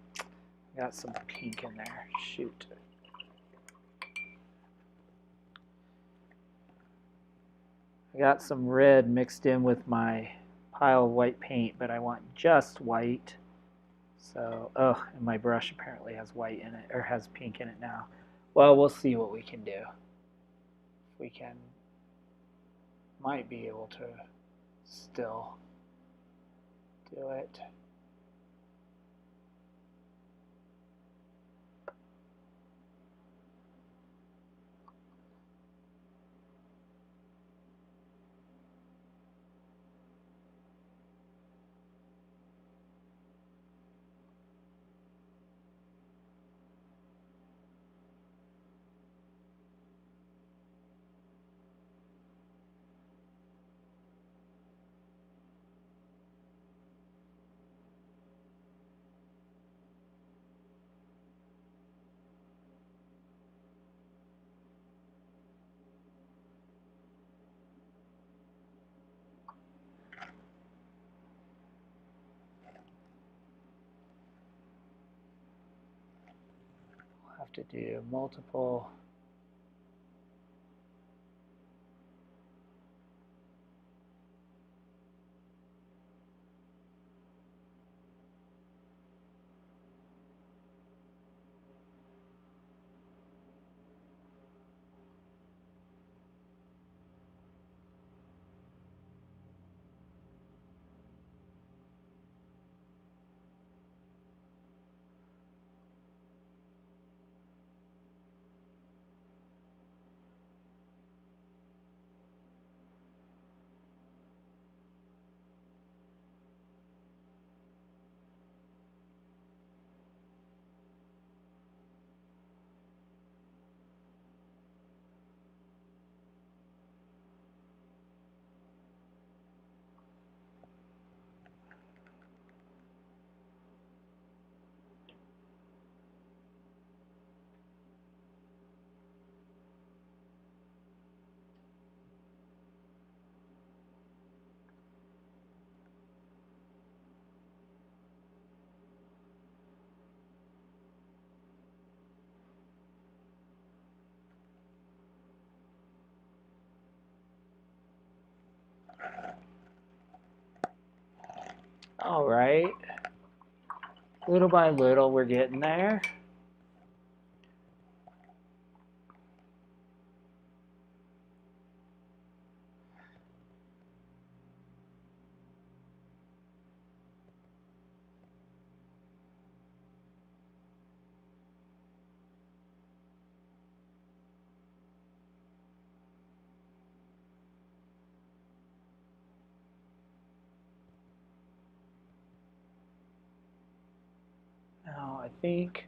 got some pink in there. Shoot. I got some red mixed in with my pile of white paint, but I want just white. So, oh, and my brush apparently has white in it, or has pink in it now. Well, we'll see what we can do. We can, might be able to still do it. have to do multiple. All right. Little by little, we're getting there. Now, I think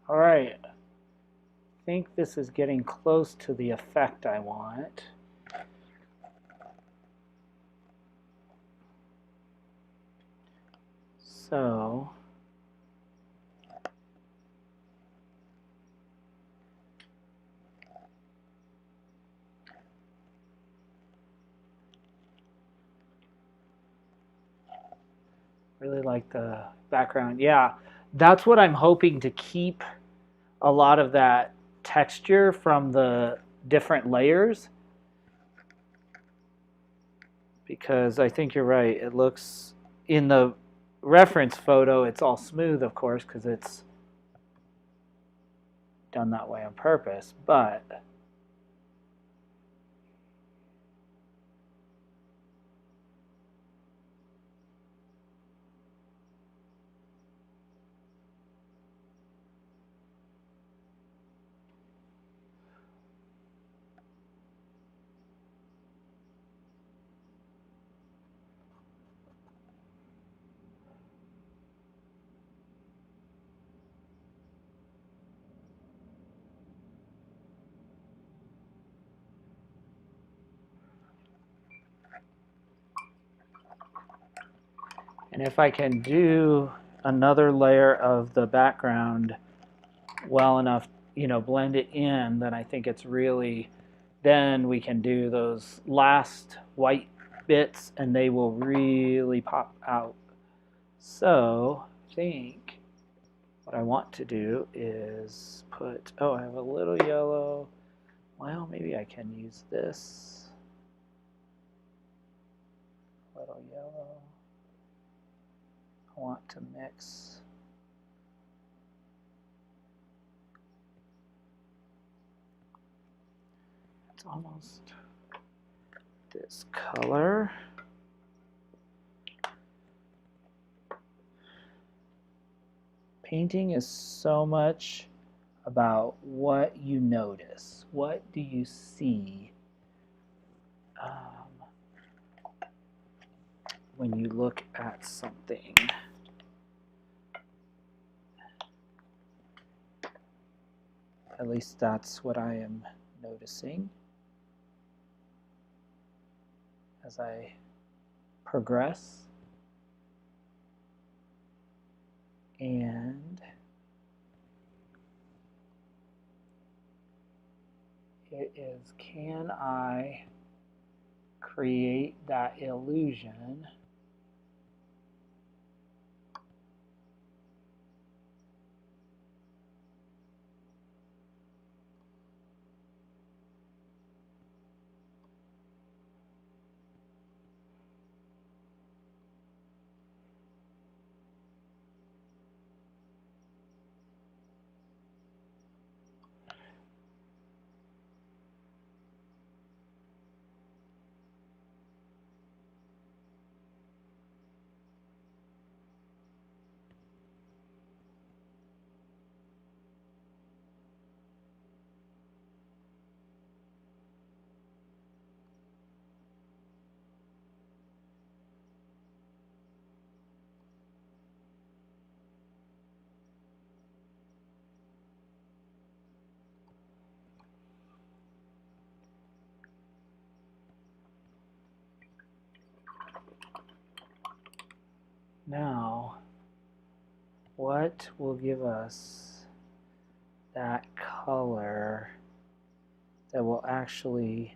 all right. I think this is getting close to the effect I want. So really like the background. Yeah, that's what I'm hoping to keep a lot of that texture from the different layers, because I think you're right. It looks, in the reference photo, it's all smooth, of course, because it's done that way on purpose, but And if I can do another layer of the background well enough, blend it in, then I think it's really, then we can do those last white bits and they will really pop out. So I think what I want to do is put, oh, I have a little yellow. Well, maybe I can use this. A little yellow. I want to mix. It's almost this color. Painting is so much about what you notice. What do you see when you look at something? At least that's what I am noticing as I progress. And it is, can I create that illusion now? What will give us that color that will actually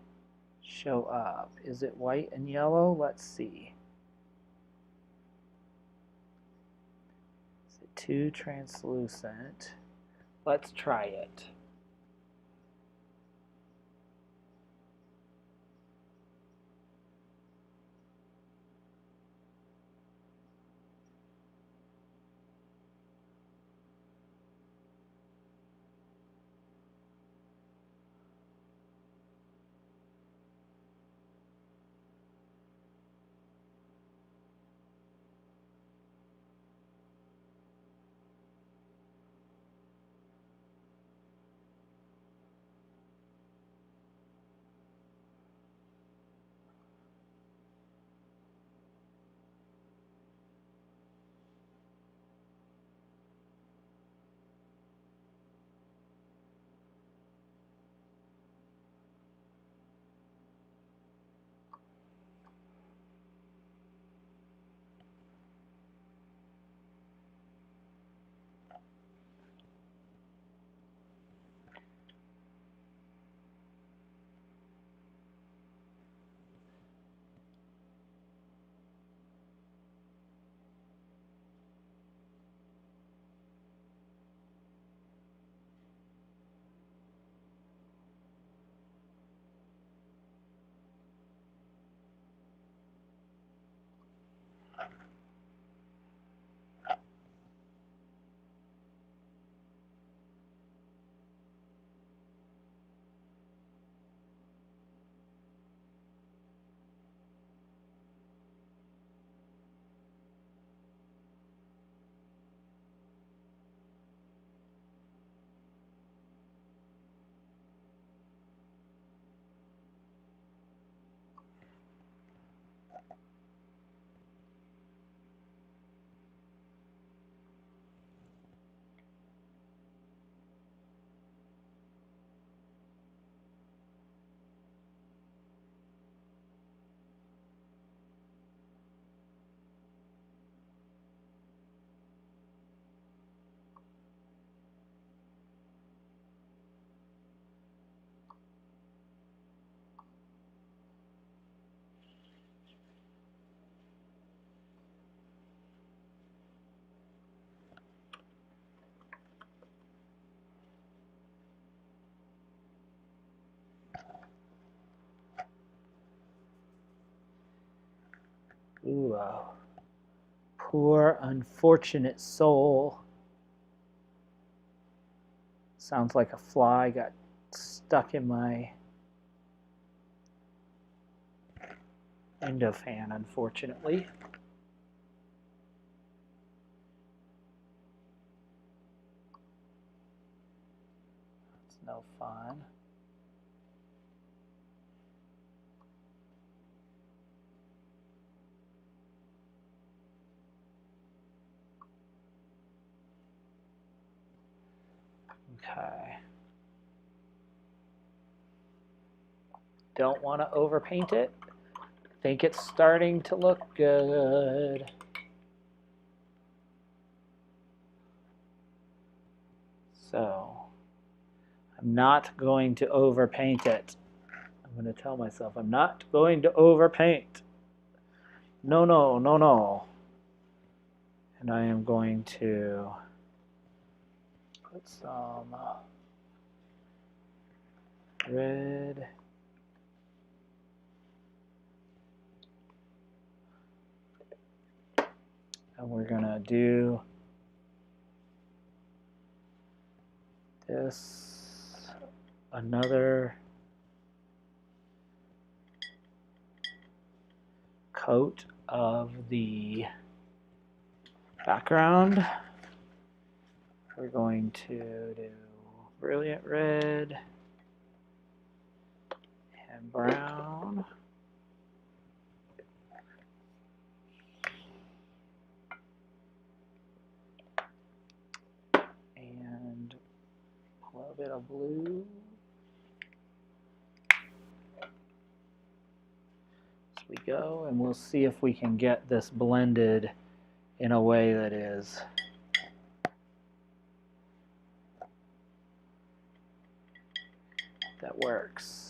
show up? Is it white and yellow? Let's see. Is it too translucent? Let's try it. Ooh, poor unfortunate soul. Sounds like a fly got stuck in my window fan, unfortunately. It's no fun. Okay. Don't want to overpaint it. Think it's starting to look good. So I'm not going to overpaint it. I'm going to tell myself I'm not going to overpaint. No, no, no, no. And I am going to put some red. And we're going to do this, another coat of the background. We're going to do brilliant red and brown. And a little bit of blue. As we go, and we'll see if we can get this blended in a way that is that works.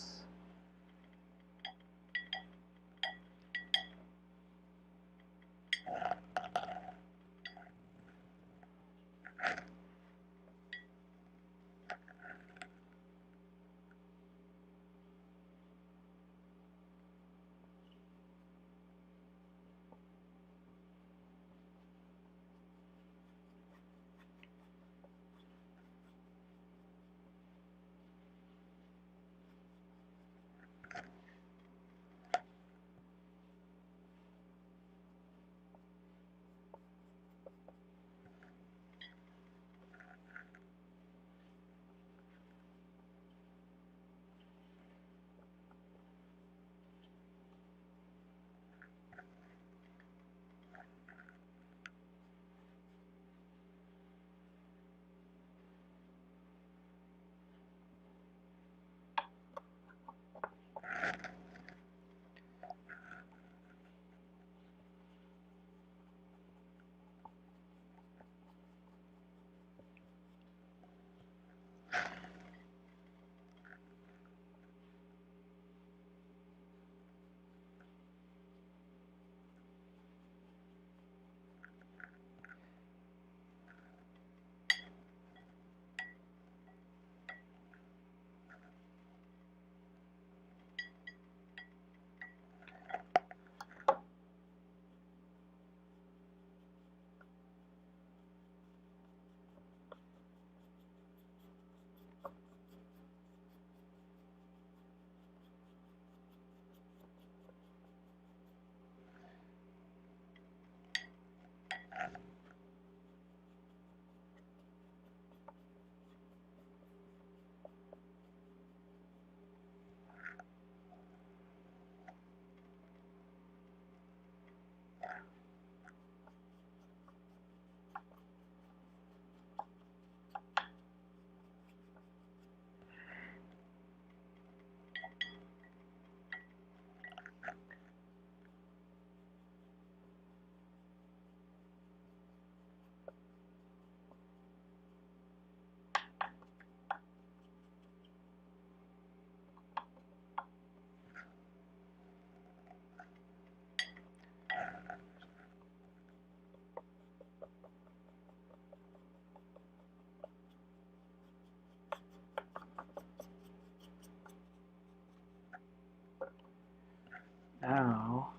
Now,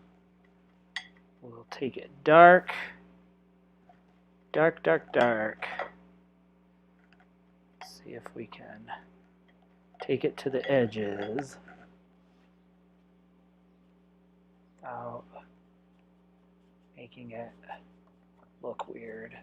we'll take it dark. Dark, dark, dark. Let's see if we can take it to the edges without making it look weird.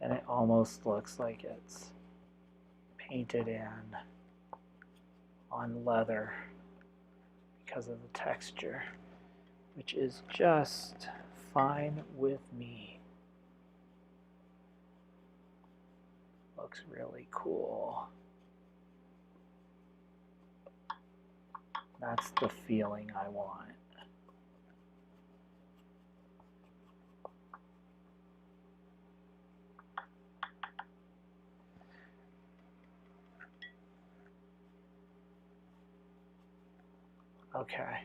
And it almost looks like it's painted in on leather because of the texture, which is just fine with me. Looks really cool. That's the feeling I want. Okay.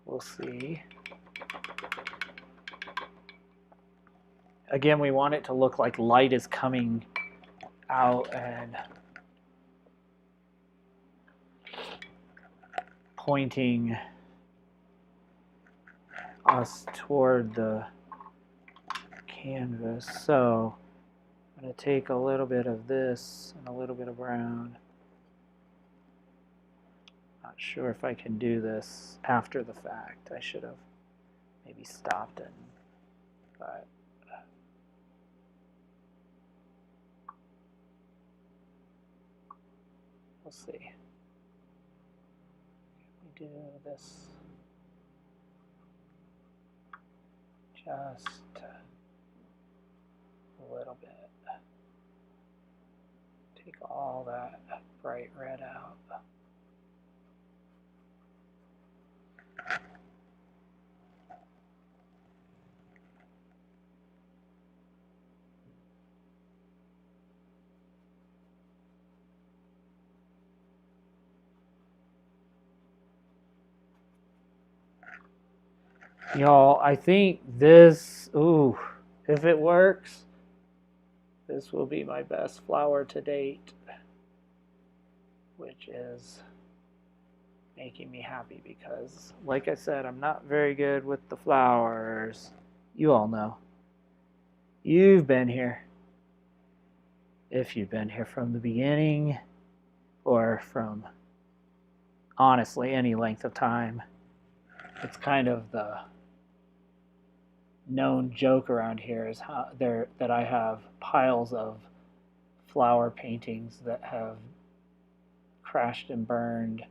We'll see. Again, we want it to look like light is coming out and pointing us toward the canvas. So I'm going to take a little bit of this and a little bit of brown. Not sure if I can do this after the fact. I should have maybe stopped it, but we'll see. We do this just a little bit. Take all that bright red out. Y'all, I think this, if it works, this will be my best flower to date, which is making me happy because, like I said, I'm not very good with the flowers. You all know. You've been here. If you've been here from the beginning or from, honestly, any length of time, it's kind of the known joke around here is how that I have piles of flower paintings that have crashed and burned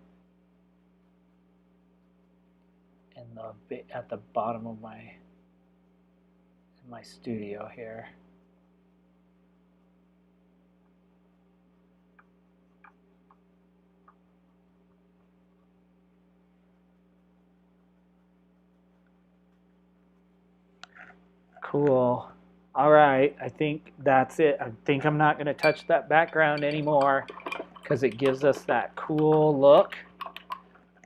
in at the bottom of my studio here. Cool. All right, I think that's it. I think I'm not going to touch that background anymore because it gives us that cool look.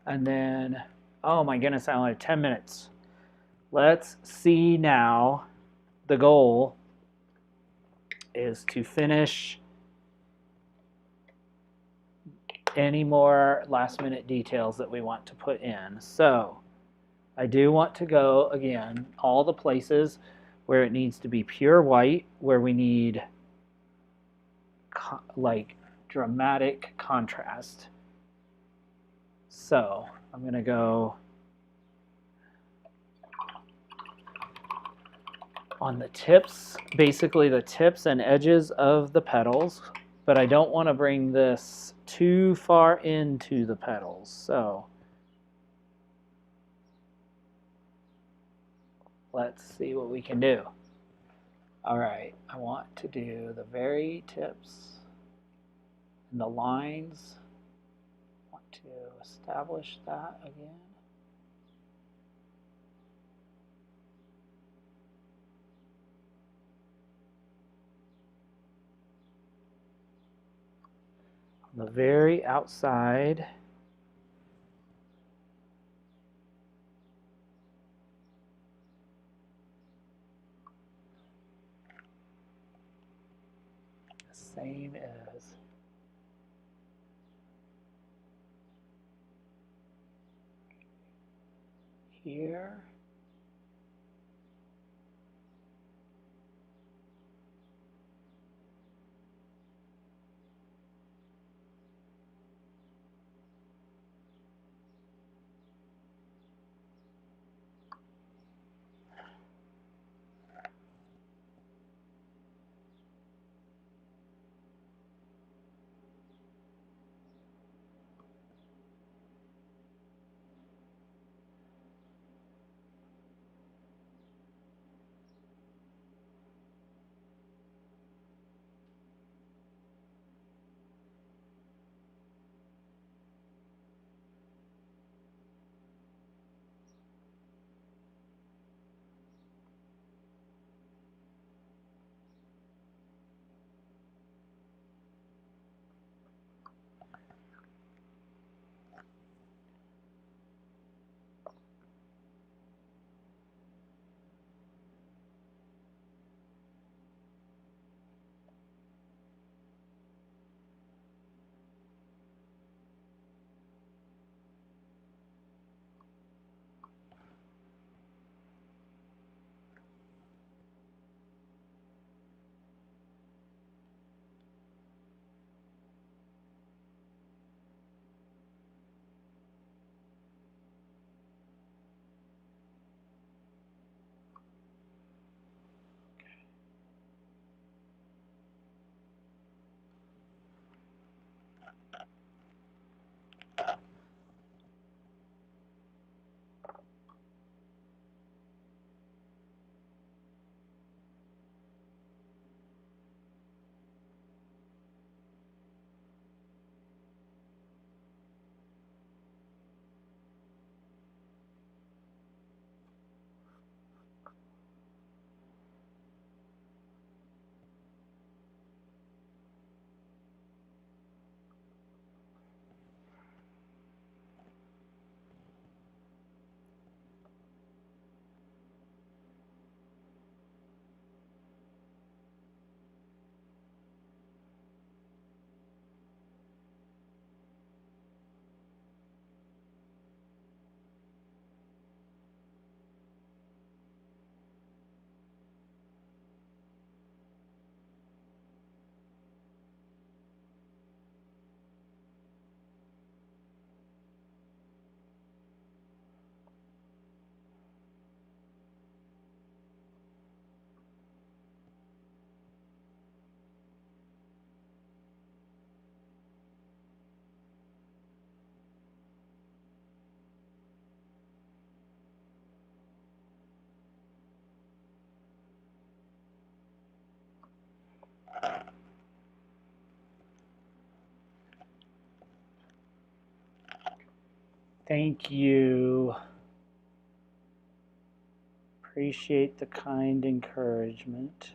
And then, oh my goodness, I only have 10 minutes. Let's see now. The goal is to finish any more last minute details that we want to put in. So I do want to go, again, all the places where it needs to be pure white, where we need like dramatic contrast. So I'm going to go on the tips, basically the tips and edges of the petals, but I don't want to bring this too far into the petals. So let's see what we can do. All right, I want to do the very tips and the lines. I want to establish that again. On the very outside, same as here. Thank you. Appreciate the kind encouragement.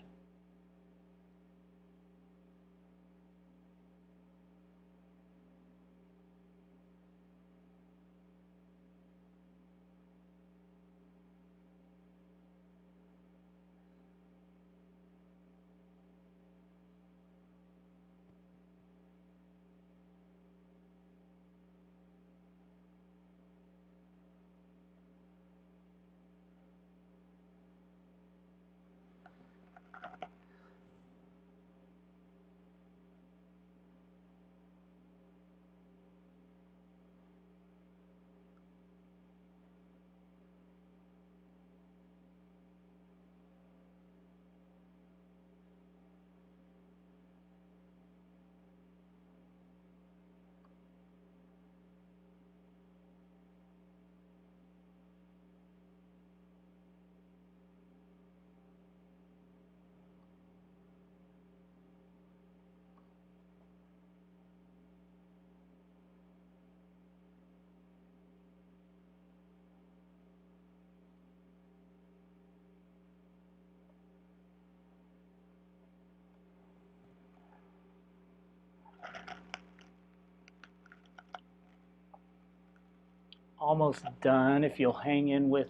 Almost done. If you'll hang in with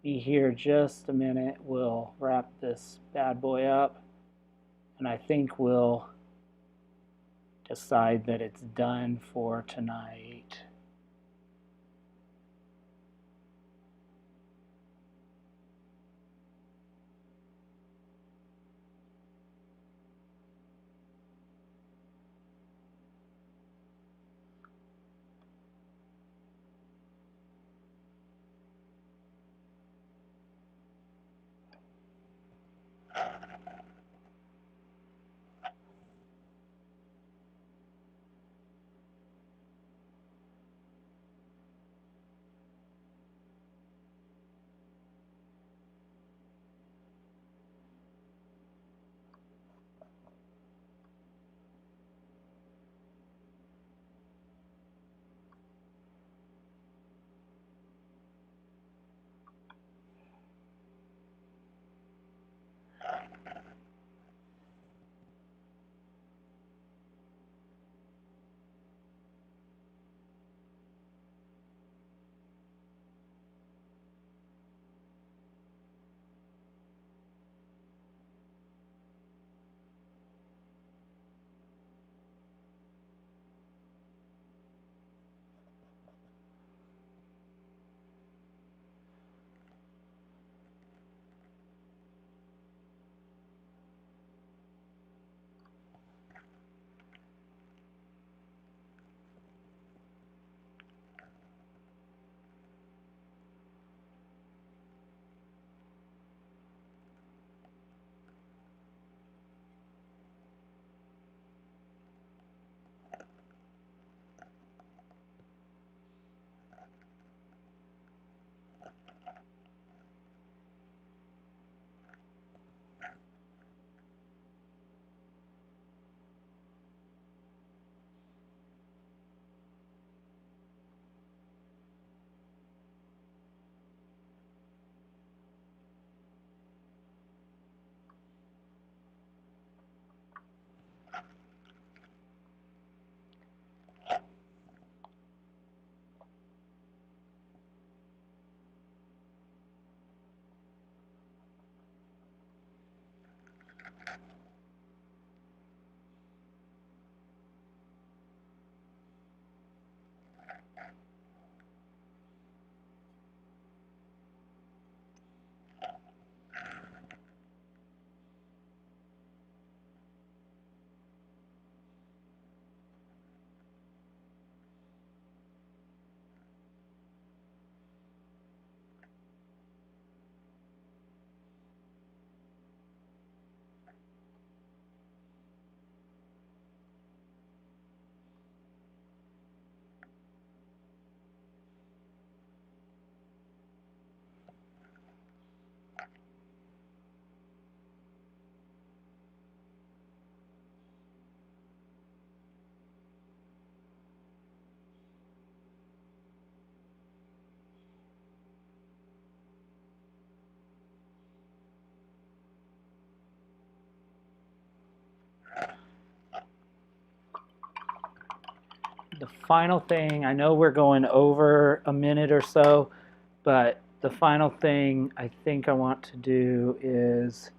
me here just a minute, we'll wrap this bad boy up, and I think we'll decide that it's done for tonight. The final thing, I know we're going over a minute or so, but the final thing I think I want to do is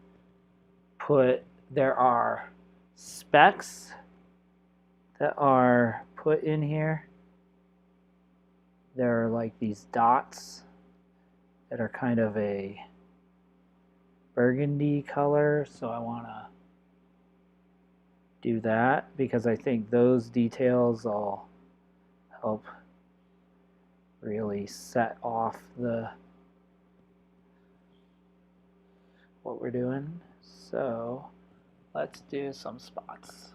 there are specks that are put in here. There are like these dots that are kind of a burgundy color, so I want to do that because I think those details will help really set off what we're doing. So let's do some spots.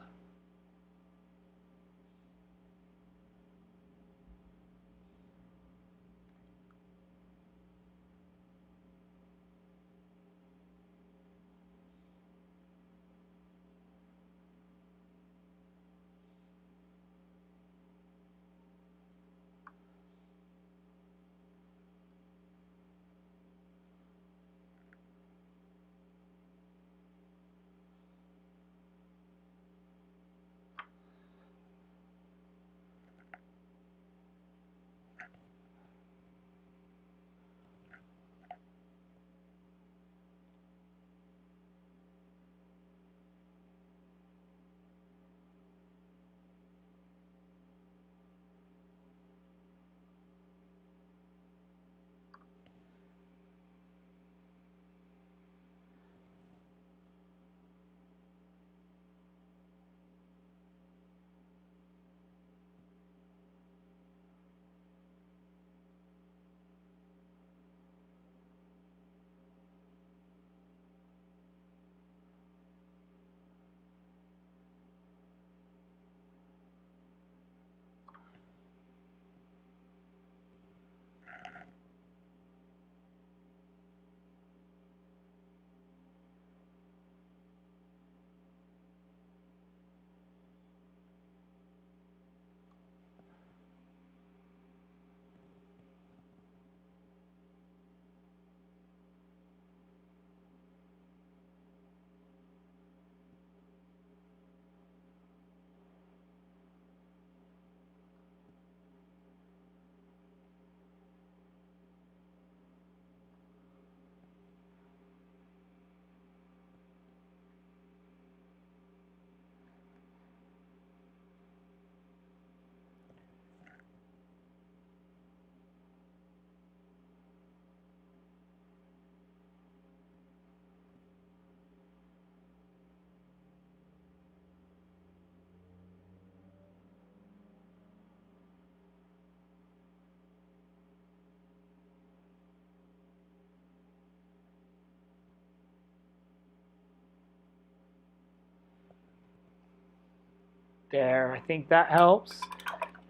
There, I think that helps.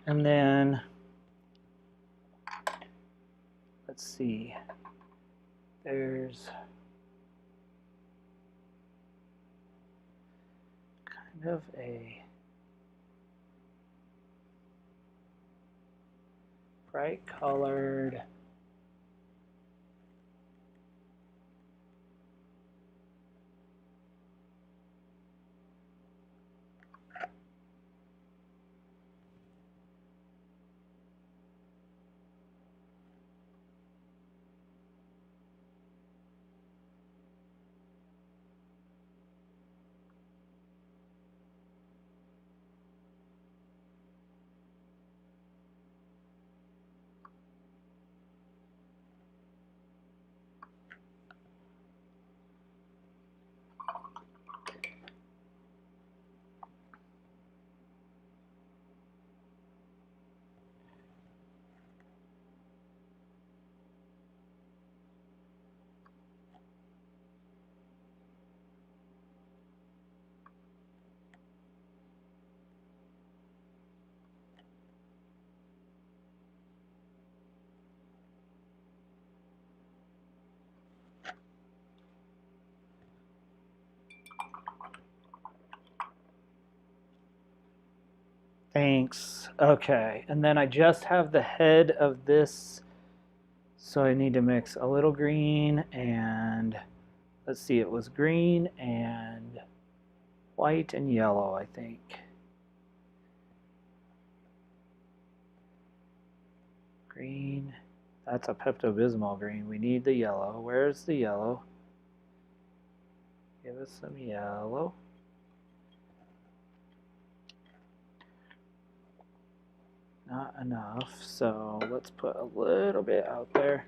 And then, let's see, there's kind of a bright colored Thanks. Okay, and then I just have the head of this, so I need to mix a little green and, let's see, it was green and white and yellow, I think. Green, that's a Pepto-Bismol green. We need the yellow. Where's the yellow? Give us some yellow. Not enough, so let's put a little bit out there.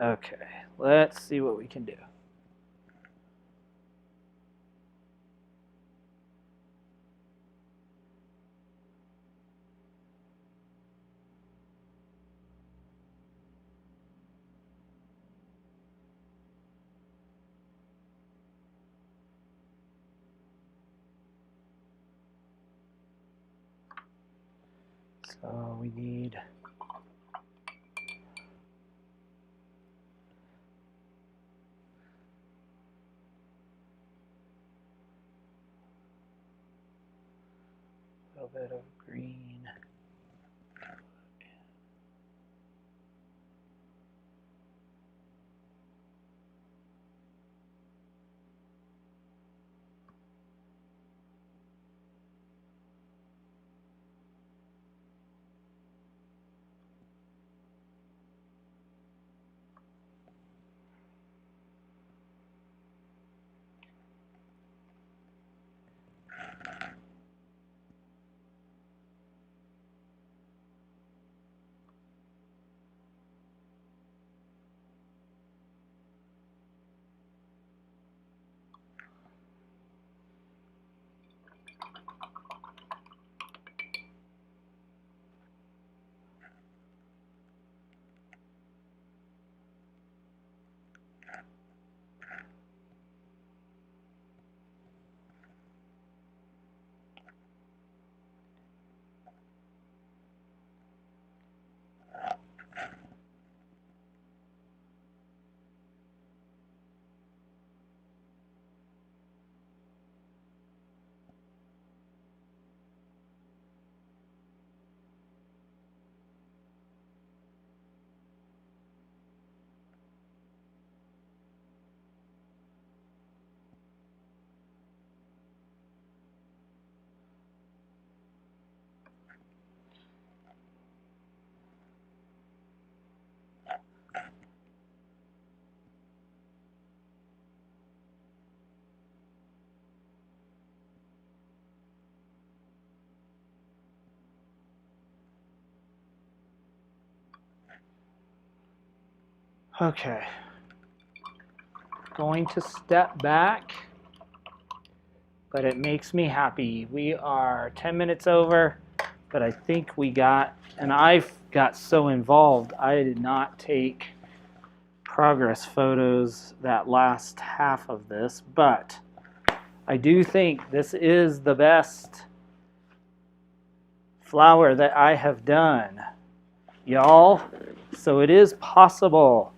Okay, let's see what we can do. So we need a little bit of green. Okay, going to step back, but it makes me happy. We are 10 minutes over, but I think we got, and I've got so involved, I did not take progress photos that last half of this, but I do think this is the best flower that I have done, y'all. So it is possible.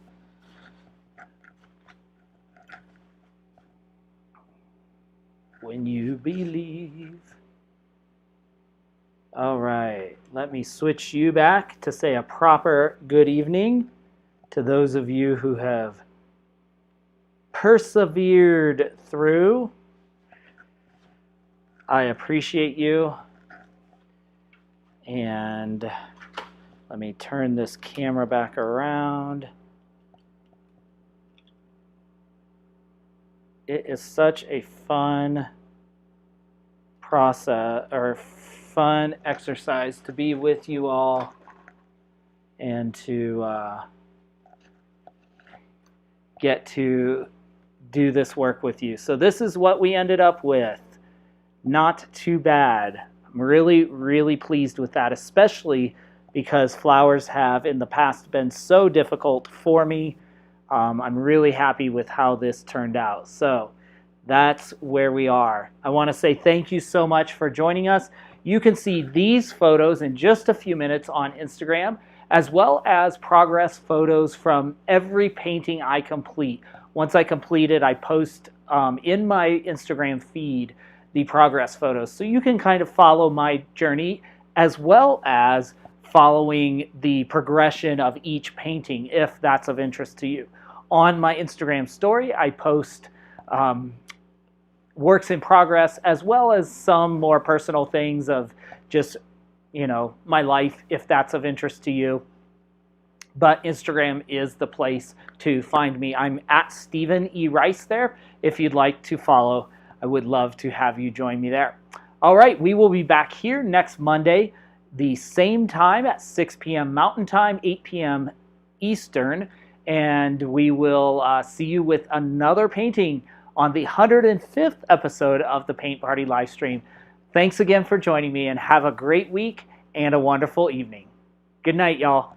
When you believe. All right, let me switch you back to say a proper good evening to those of you who have persevered through. I appreciate you. And let me turn this camera back around. It is such a fun process, or fun exercise to be with you all and to get to do this work with you. So this is what we ended up with. Not too bad. I'm really, really pleased with that, especially because flowers have in the past been so difficult for me. I'm really happy with how this turned out. So that's where we are. I want to say thank you so much for joining us. You can see these photos in just a few minutes on Instagram, as well as progress photos from every painting I complete. Once I complete it, I post in my Instagram feed the progress photos. So you can kind of follow my journey as well as following the progression of each painting if that's of interest to you. On my Instagram story, I post works in progress as well as some more personal things of just, you know, my life if that's of interest to you. But Instagram is the place to find me. I'm at Stephen E. Rice there. If you'd like to follow, I would love to have you join me there. All right, we will be back here next Monday, the same time at 6 p.m. Mountain Time, 8 p.m. Eastern, and we will see you with another painting on the 105th episode of the Paint Party live stream. Thanks again for joining me, and have a great week and a wonderful evening. Good night, y'all.